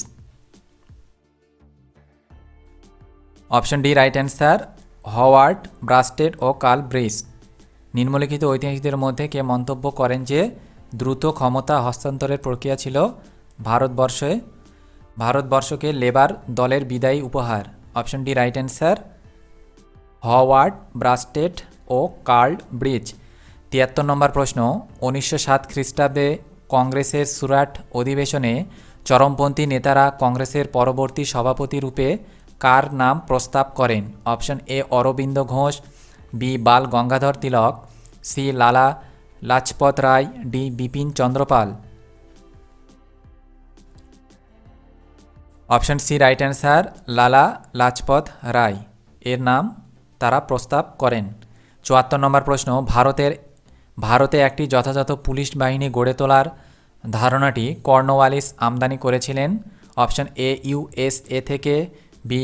S1: Option D right answer, Howard Brasted ও কার্ল ব্রিজ। নিম্নলিখিত ঐতিহাসিকদের মধ্যে কে মন্তব্য করেন যে দ্রুত ক্ষমতা হস্তান্তরের প্রক্রিয়া ছিল ভারতবর্ষকে লেবার দলের বিদায়ী উপহার? Option D right answer, Howard Brasted ও কার্ল ব্রিজ। 73 নম্বর প্রশ্ন, 1907 খ্রিস্টাব্দে কংগ্রেসের সুরাট অধিবেশনে চরমপন্থী নেতারা কংগ্রেসের পরবর্তী সভাপতি রূপে কার নাম প্রস্তাব করেন? Option A Aurobindo Ghosh, B Bal Gangadhar Tilak, C Lala Lajpat Rai, D Bipin Chandra Pal. Option C right answer, Lala Lajpat রায় এর নাম তারা প্রস্তাব করেন। 74 নম্বর প্রশ্ন, ভারতে একটি যথাযথ পুলিশ বাহিনী গড়ে তোলার ধারণাটি কর্নওয়ালিস আমদানি করেছিলেন? অপশন এ ইউএসএ থেকে, বি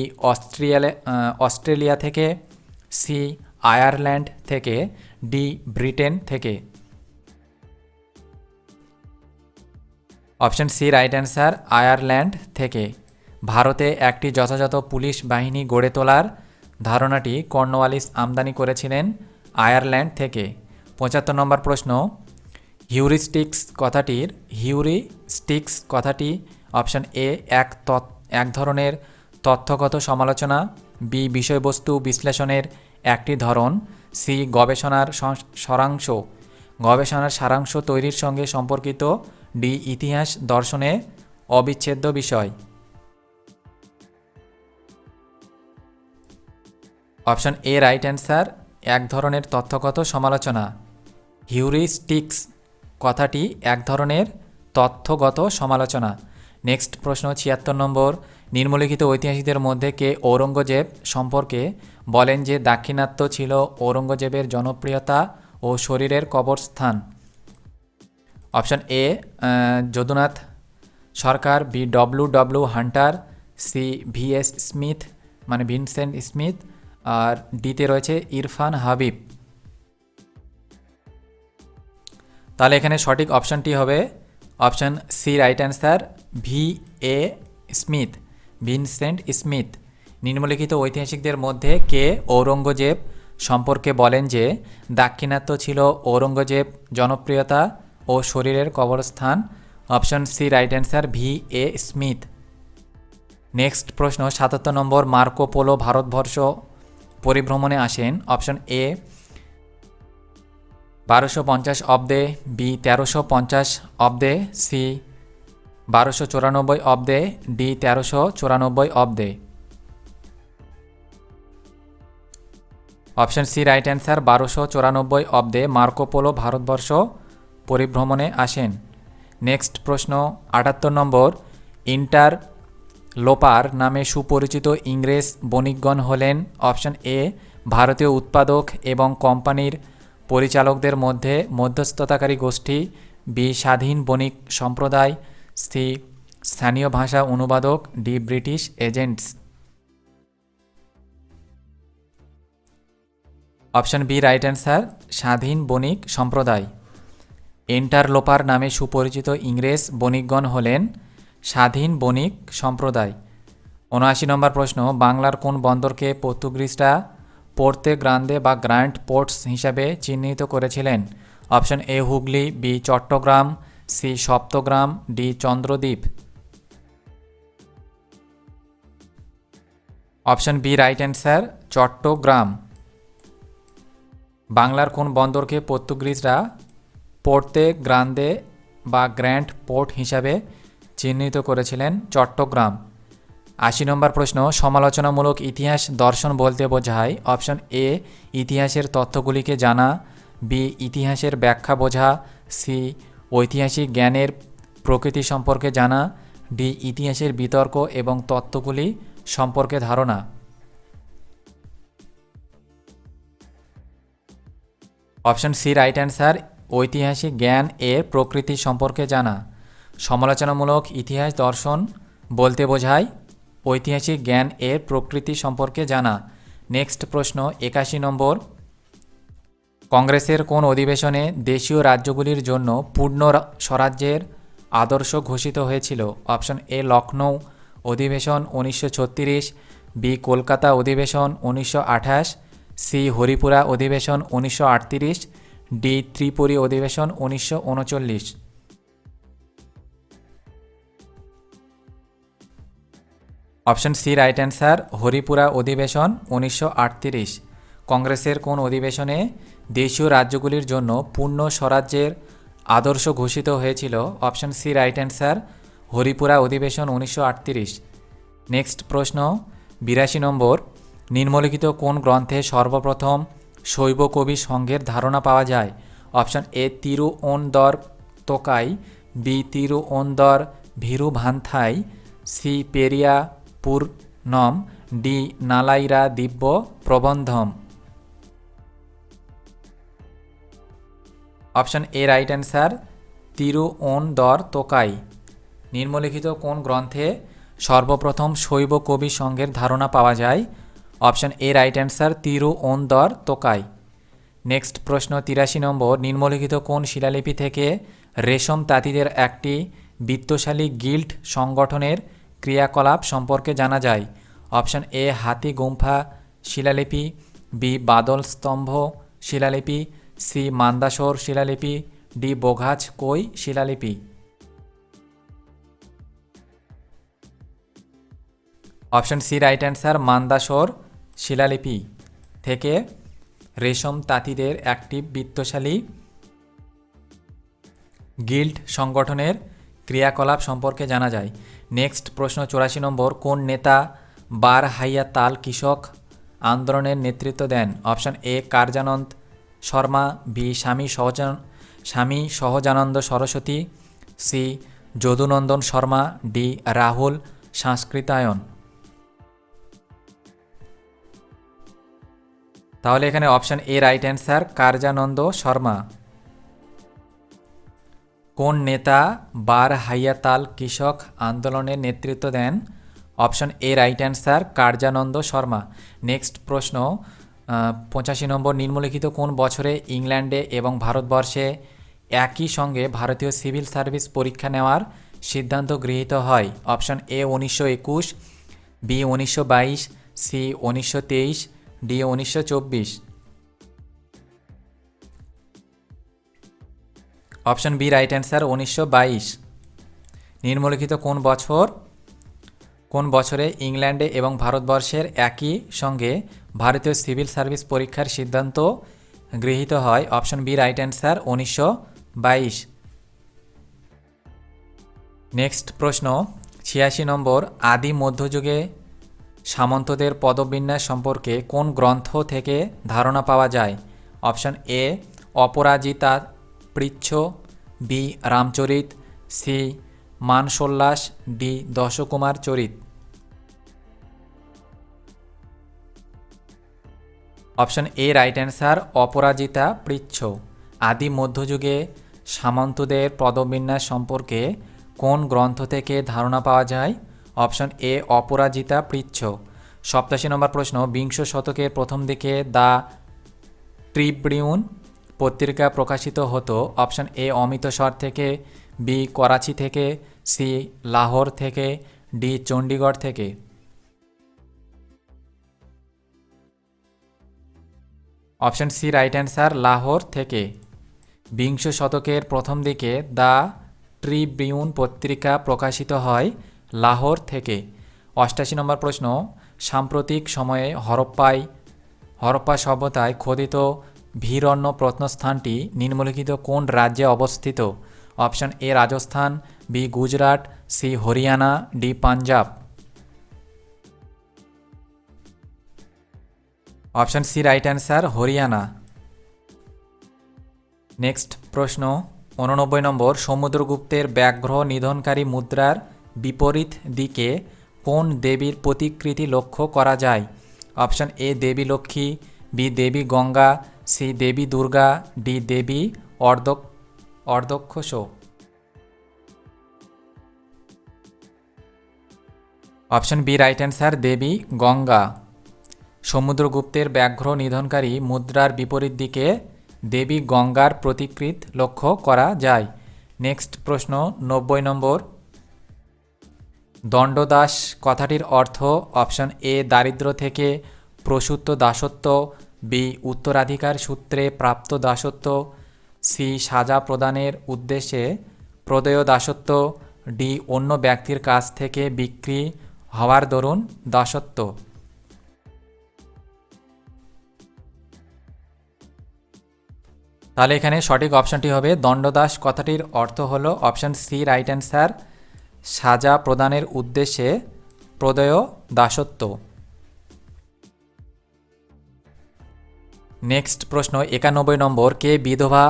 S1: অস্ট্রেলিয়া থেকে, সি আয়ারল্যান্ড থেকে, ডি ব্রিটেন থেকে। Option C right answer, Ireland থেকে। ভারতে একটি যথাযথ পুলিশ বাহিনী গড়ে তোলার ধারণাটি কর্নওয়ালিস আমদানি করেছিলেন আয়ারল্যান্ড থেকে। 75 নম্বর প্রশ্ন, হিউরিস্টিক্স কথাটি অপশন এ এক ধরনের তথ্যগত সমালোচনা, বি বিষয়বস্তু বিশ্লেষণের একটি ধরন, সি গবেষণার সারাংশ, গবেষণার সারাংশ তৈরির সঙ্গে সম্পর্কিত। ডি ইতিহাস দর্শনে অবিচ্ছেদ্য বিষয়। অপশন এ রাইট অ্যান্সার, এক ধরনের তথ্যগত সমালোচনা। হিউরিস্টিক্স কথাটি এক ধরনের তথ্যগত সমালোচনা। নেক্সট প্রশ্ন ৭৬ নম্বর, নিম্নলিখিত ঐতিহাসিকদের মধ্যে কে ঔরঙ্গজেব সম্পর্কে বলেন যে দাক্ষিণাত্য ছিল ঔরঙ্গজেবের জনপ্রিয়তা ও শরীরের কবরস্থান? Option A Jadunath Sarkar, B W Hunter, C VS Smith মানে ভিনসেন্ট স্মিথ, আর ডিতে রয়েছে ইরফান হাবিব। তাহলে এখানে সঠিক অপশানটি হবে option C right answer, V A Smith, Vincent Smith. নিম্নলিখিত ঐতিহাসিকদের মধ্যে কে ঔরঙ্গজেব সম্পর্কে বলেন যে দাক্ষিণাত্য ছিল ঔরঙ্গজেব জনপ্রিয়তা ও শরীরের কবরস্থান? Option C right answer, V A Smith. Next প্রশ্ন ৭৭ নম্বর, মার্কো পোলো ভারতবর্ষ পরিভ্রমণে আসেন। অপশন এ ১২৫০ অব্দে, বি ১৩৫০ অব্দে, সি ১২৯৪ অব্দে, ডি ১৩৯৪ অব্দে। অপশন সি রাইট অ্যান্সার, ১২৯৪ অব্দে মার্কো পোলো ভারতবর্ষ পরিভ্রমণে আসেন। নেক্সট প্রশ্ন ৭৮ নম্বর, ইন্টারলোপার নামে সুপরিচিত ইংরেজ বণিকগণ হলেন? অপশন এ ভারতীয় উৎপাদক এবং কোম্পানির পরিচালকদের মধ্যে মধ্যস্থতাকারী গোষ্ঠী, বি স্বাধীন বণিক সম্প্রদায়, সি স্থানীয় ভাষা অনুবাদক, D British agents. Option B right answer, স্বাধীন বণিক সম্প্রদায়। ইন্টারলোপার নামে সুপরিচিত ইংরেজ বণিকগণ হলেন স্বাধীন বণিক সম্প্রদায়। ৭৯ নম্বর প্রশ্ন, বাংলার কোন বন্দরকে পর্তুগিজরা পোর্তে গ্রান্দে বা গ্র্যান্ড পোর্টস হিসাবে চিহ্নিত করেছিলেন? Option A Hooghly, B Chattogram, C Saptagram, D Chandradwip. Option B right answer, Chattogram. বাংলার কোন বন্দরকে পর্তুগিজরা পোর্তে গ্রান্দে বা গ্র্যান্ড পোর্ট হিসাবে চিহ্নিত করেছিলেন? চট্টগ্রাম। ৮০ নম্বর প্রশ্ন, সমালোচনামূলক ইতিহাস দর্শন বলতে বোঝায়? অপশন এ ইতিহাসের তথ্যগুলিকে জানা, বি ইতিহাসের ব্যাখ্যা বোঝা, সি ঐতিহাসিক জ্ঞানের প্রকৃতি সম্পর্কে জানা, ডি ইতিহাসের বিতর্ক এবং তত্ত্বগুলি সম্পর্কে ধারণা। অপশন সি রাইট অ্যান্সার, ঐতিহাসিক জ্ঞান এর প্রকৃতি সম্পর্কে জানা। সমালোচনামূলক ইতিহাস দর্শন বলতে বোঝায় ঐতিহাসিক জ্ঞান এর প্রকৃতি সম্পর্কে জানা। নেক্সট প্রশ্ন ৮১ নম্বর, কংগ্রেসের কোন অধিবেশনে দেশীয় রাজ্যগুলির জন্য পূর্ণ স্বরাজ্যের আদর্শ ঘোষিত হয়েছিল? অপশন এ লখনৌ অধিবেশন ১৯৩৬, বি কলকাতা অধিবেশন ১৯২৮, সি হরিপুরা অধিবেশন ১৯৩৮, ডি ত্রিপুরী অধিবেশন ১৯৩৯। Option C right answer, Haripura অধিবেশন ১৯৩৮। কংগ্রেসের কোন অধিবেশনে দেশীয় রাজ্যগুলির জন্য পূর্ণ স্বরাজ্যের আদর্শ ঘোষিত হয়েছিল? Option C right answer, Haripura অধিবেশন ১৯৩৮। নেক্সট প্রশ্ন ৮২ নম্বর, নিম্নলিখিত কোন গ্রন্থে সর্বপ্রথম শৈব কবি সংঘের ধারণা পাওয়া যায়? Option A Tiruttondar Tokai, B Tiruttondar Viruvandhai, C Periya Puranam, D Nalayira Divya Prabandham. Option A right answer, Tiruttondar Tokai. নিম্নলিখিত কোন গ্রন্থে সর্বপ্রথম শৈব কবি সংঘের ধারণা পাওয়া যায়? Option A right answer, Tiruttondar Tokai. Next প্রশ্ন ৮৩ নম্বর, নিম্নলিখিত কোন শিলালিপি থেকে রেশম তাঁতিদের একটি বিত্তশালী গিল্ড সংগঠনের ক্রিয়াকলাপ সম্পর্কে জানা যায়? অপশন এ হাতি গুম্ফা শিলালিপি, বি বাদল স্তম্ভ শিলালিপি, সি মান্দাসোর শিলালিপি, ডি বোঘাজ কই শিলালিপি। Option C right answer, Mandsaur শিলালিপি থেকে রেশম তাঁতিদের একটি বিত্তশালী গিল্ড সংগঠনের ক্রিয়াকলাপ সম্পর্কে জানা যায়। নেক্সট প্রশ্ন 84 নম্বর, কোন নেতা বার হাইয়া তাল কৃষক আন্দোলনের নেতৃত্ব দেন? Option A Karyanand Sharma, B Swami Sahajanand Saraswati, C Jadunandan Sharma, D Rahul Sankrityayan. তাহলে এখানে option A right answer, Karyanand Sharma. কোন নেতা বার হাইয়া তাল কৃষক আন্দোলনের নেতৃত্ব দেন? Option A right answer, Karyanand Sharma. Next প্রশ্ন 85 নম্বর, নিম্নলিখিত কোন বছরে ইংল্যান্ডে এবং ভারতবর্ষে একই সঙ্গে ভারতীয় সিভিল সার্ভিস পরীক্ষা নেওয়ার সিদ্ধান্ত গৃহীত হয়? Option A 1921, B 1922, C 1923, D 1924। Option B right answer, 1922। নিম্নলিখিত কোন বছরে ইংল্যান্ডে এবং ভারতবর্ষের একই সঙ্গে ভারতীয় সিভিল সার্ভিস পরীক্ষার সিদ্ধান্ত গৃহীত হয়? Option B right answer, 1922। Next প্রশ্ন 86 নম্বর, আদি মধ্যযুগে সামন্তদের পদবিন্যাস সম্পর্কে কোন গ্রন্থ থেকে ধারণা পাওয়া যায়? Option A Aparajita Prichchha, B Ramacharita, C Manasollasa, D Dashakumara Charita. Option A right answer, Aparajita Prichchha. আদি মধ্যযুগে সামন্তদের পদবিন্যাস সম্পর্কে কোন গ্রন্থ থেকে ধারণা পাওয়া যায়? Option A Aparajita পৃচ্ছ। 87 নম্বর প্রশ্ন, বিংশ শতকের প্রথম দিকে দ্য ট্রিবিউন পত্রিকা প্রকাশিত হতো? অপশন এ অমৃতসর থেকে, বি করাচি থেকে, সি লাহোর থেকে, ডি চণ্ডীগড় থেকে। Option C right answer, Lahore থেকে। বিংশ শতকের প্রথম দিকে দ্য ট্রিবিউন পত্রিকা প্রকাশিত হয় লাহোর থেকে। 88 নম্বর প্রশ্ন, সাম্প্রতিক সময়ে হরপ্পা সভ্যতায় খোদিত ভিরণ্য প্রত্নস্থানটি নিম্নলিখিত কোন রাজ্যে অবস্থিত? Option A Rajasthan, B Gujarat, C Haryana, D Punjab. Option C right answer, Haryana. Next প্রশ্ন 89 নম্বর, সমুদ্রগুপ্তের ব্যাঘ্র নিধনকারী মুদ্রার বিপরীত দিকে কোন দেবীর প্রতিকৃতি লক্ষ্য করা যায়? Option A Devi Lakshmi, B Devi Ganga, C Devi Durga, D Devi Ardoxsho. Option B right answer, Devi Ganga. সমুদ্রগুপ্তের ব্যাঘ্র নিধনকারী মুদ্রার বিপরীত দিকে দেবী গঙ্গার প্রতিকৃত লক্ষ্য করা যায়। নেক্সট প্রশ্ন 90 নম্বর, দণ্ডদাস কথাটির অর্থ? অপশন এ দারিদ্র থেকে প্রসূত দাসত্ব, বি উত্তরাধিকার সূত্রে প্রাপ্ত দাসত্ব, সি সাজা প্রদানের উদ্দেশ্যে প্রদেয় দাসত্ব, ডি অন্য ব্যক্তির কাছ থেকে বিক্রি হওয়ার দরুন দাসত্ব। তাহলে এখানে সঠিক অপশনটি হবে দণ্ডদাস কথাটির অর্থ হলো অপশন সি রাইট অ্যান্সার, সাজা প্রদানের উদ্দেশ্যে প্রদেয় দাসত্ব। নেক্সট প্রশ্ন 91 নম্বর, কে বিধবা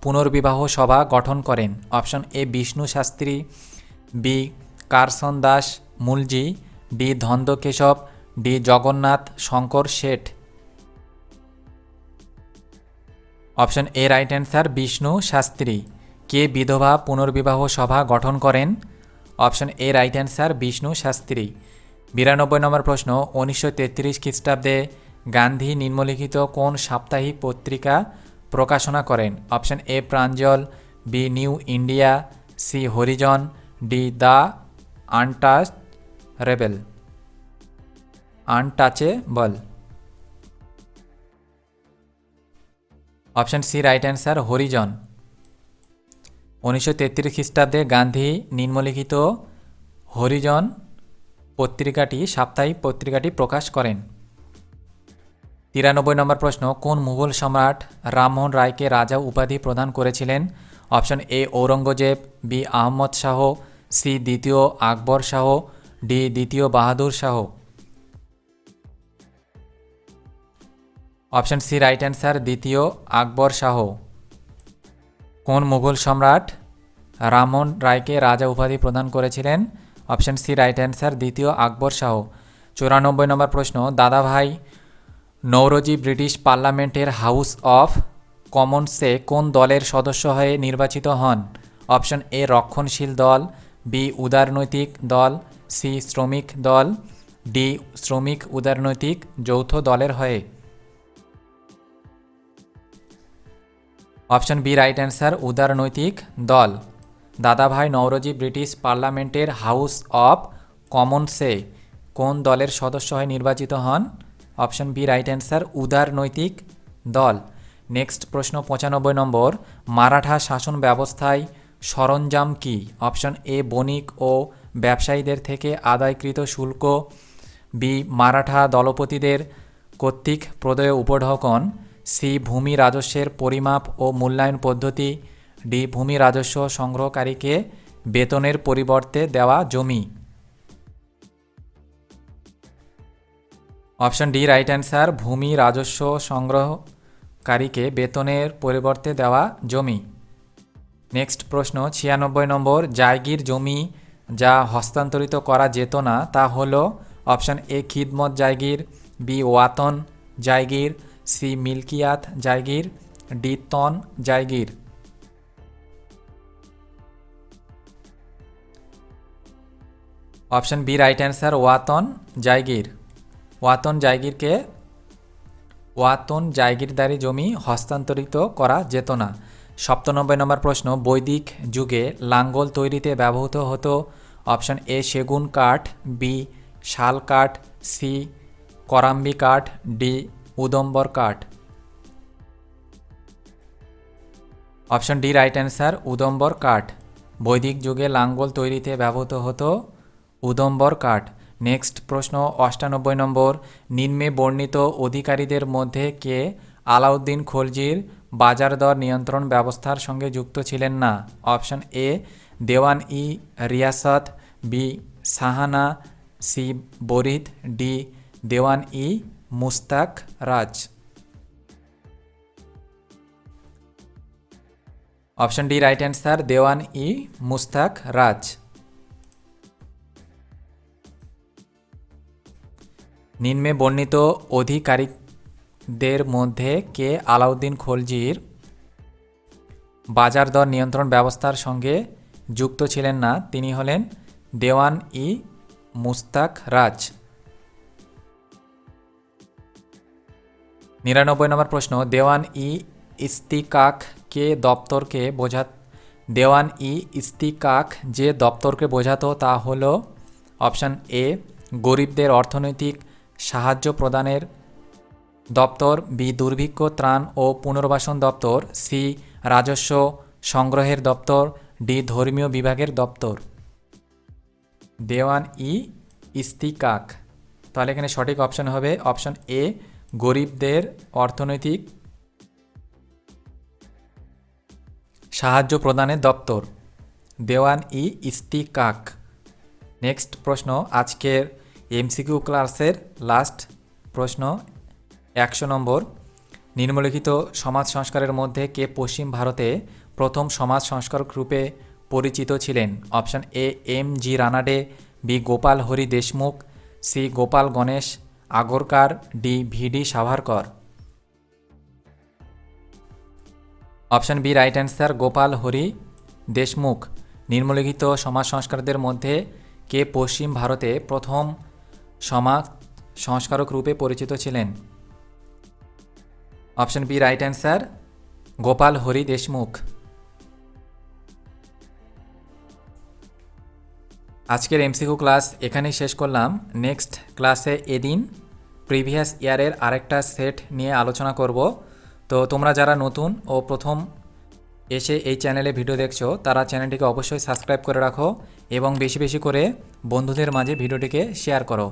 S1: পুনর্বিবাহ সভা গঠন করেন? Option A Vishnu Shastri, B Karsan Das Mulji, D Dhondo Keshav, D Jagannath Shankar Sheth. Option A right answer, Vishnu Shastri. কে বিধবা পুনর্বিবাহ সভা গঠন করেন? Option A right answer, Vishnu Shastri. 92 number প্রশ্ন, 1933 খ্রিস্টাব্দে গান্ধী নিম্নলিখিত কোন সাপ্তাহিক পত্রিকা প্রকাশনা করেন? Option A Pranjal, B new India, C Harijan, D the untouchable. Option C right answer, Harijan. 1933 খ্রিস্টাব্দে গান্ধী নিম্নলিখিত হরিজন সাপ্তাহিক পত্রিকাটি প্রকাশ করেন। 93 নম্বর প্রশ্ন, কোন মুঘল সম্রাট রামমোহন রায়কে রাজা উপাধি প্রদান করেছিলেন? Option A Aurangzeb, B Ahmad Shah, C দ্বিতীয় আকবর শাহ, ডি দ্বিতীয় Bahadur Shah. Option C right answer, দ্বিতীয় আকবর শাহ। কোন মুঘল সম্রাট রামমোহন রায়কে রাজা উপাধি প্রদান করেছিলেন? অপশন সি রাইট অ্যান্সার, দ্বিতীয় আকবর শাহ। 94 নম্বর প্রশ্ন, দাদাভাই নওরোজি ব্রিটিশ পার্লামেন্টের হাউস অফ কমন্সে কোন দলের সদস্য হয়ে নির্বাচিত হন? অপশন এ রক্ষণশীল দল, বি উদারনৈতিক দল, সি শ্রমিক দল, ডি শ্রমিক উদারনৈতিক যৌথ দলের হয়ে। অপশন বি রাইট অ্যান্সার, উদারনৈতিক দল। দাদাভাই নওরোজি ব্রিটিশ পার্লামেন্টের হাউস অফ কমন্সে কোন দলের সদস্য হয়ে নির্বাচিত হন? অপশন বি রাইট অ্যান্সার, উদারনৈতিক দল। নেক্সট প্রশ্ন 95 নম্বর, মারাঠা শাসন ব্যবস্থায় সরঞ্জাম কি? অপশন এ বণিক ও ব্যবসায়ীদের থেকে আদায়কৃত শুল্ক, বি মারাঠা দলপতিদের কর্তৃক প্রদেয় উপঢৌকন, সি ভূমি রাজস্বের পরিমাপ ও মূল্যায়ন পদ্ধতি, ডি ভূমি রাজস্ব সংগ্রহকারীকে বেতনের পরিবর্তে দেওয়া জমি। অপশন ডি রাইট অ্যান্সার, ভূমি রাজস্ব সংগ্রহকারীকে বেতনের পরিবর্তে দেওয়া জমি। নেক্সট প্রশ্ন 96 নম্বর, জায়গির জমি যা হস্তান্তরিত করা যেত না তা হল? অপশন এ খিদমত জায়গির, বি ওয়াতন জায়গির, সি মিল্কিয়াত জায়গির, ডি তন জায়গির। অপশন বি রাইট অ্যান্সার, ওয়াতন জায়গির। ওয়াতন জায়গিরদারি জমি হস্তান্তরিত করা যেত না। 97 নম্বর প্রশ্ন, বৈদিক যুগে লাঙ্গল তৈরিতে ব্যবহৃত হতো? অপশন এ সেগুন কাঠ, বি শাল কাঠ, সি করাম্বি কাঠ, ডি উদম্বর কাঠ। অপশন ডি রাইট অ্যান্সার, উদম্বর কাঠ। বৈদিক যুগে লাঙ্গল তৈরিতে ব্যবহৃত হতো উদম্বর কাঠ। নেক্সট প্রশ্ন 98 নম্বর, নিম্নে বর্ণিত অধিকারীদের মধ্যে কে আলাউদ্দিন খলজির বাজার দর নিয়ন্ত্রণ ব্যবস্থার সঙ্গে যুক্ত ছিলেন না? অপশন এ দেওয়ান ই রিয়াসত, বি সাহানা, সি বরিদ, ডি দেওয়ান ই মুস্তাক রাজ। অপশন ডি রাইট অ্যান্সার, দেওয়ান ই মুস্তাক রাজ। নিম্নে বর্ণিত অধিকারীদের মধ্যে কে আলাউদ্দিন খলজির বাজার দর নিয়ন্ত্রণ ব্যবস্থার সঙ্গে যুক্ত ছিলেন না? তিনি হলেন দেওয়ান ই মুস্তাক রাজ। 99 নম্বর প্রশ্ন, দেওয়ান ই ইস্তিকাক যে দপ্তরকে বোঝাতো তা হল? অপশন এ গরিবদের অর্থনৈতিক সাহায্য প্রদানের দপ্তর, বি দুর্ভিক্ষ ত্রাণ ও পুনর্বাসন দপ্তর, সি রাজস্ব সংগ্রহের দপ্তর, ডি ধর্মীয় বিভাগের দপ্তর। দেওয়ান ই ইস্তিকাক। তাহলে এখানে সঠিক অপশন হবে অপশন এ গরিবদের অর্থনৈতিক সাহায্য প্রদানের দপ্তর, দেওয়ান ই ইস্তিকাক। নেক্সট প্রশ্ন আজকের এমসিকিউ ক্লাসের লাস্ট প্রশ্ন 100 নম্বর, নিম্নলিখিত সমাজ সংস্কারের মধ্যে কে পশ্চিম ভারতে প্রথম সমাজ সংস্কারক রূপে পরিচিত ছিলেন? Option A M G Ranade, B Gopal Hari Deshmukh, C Gopal Ganesh Agarkar, D V D Savarkar. Option B right answer, Gopal Hari Deshmukh. নিম্নলিখিত সমাজ সংস্কারকদের মধ্যে কে পশ্চিম ভারতে প্রথম সমাজ সংস্কারক রূপে পরিচিত ছিলেন? Option B right answer, Gopal Hari Deshmukh. আজকের এমসিকিউ ক্লাস এখানেই শেষ করলাম। নেক্সট ক্লাসে এদিন প্রিভিয়াস ইয়ারের আরেকটা সেট নিয়ে আলোচনা করব। তো তোমরা যারা নতুন ও প্রথম এসে এই চ্যানেলে ভিডিও দেখছো তারা চ্যানেলটিকে অবশ্যই সাবস্ক্রাইব করে রাখো এবং বেশি বেশি করে বন্ধুদের মাঝে ভিডিওটিকে শেয়ার করো।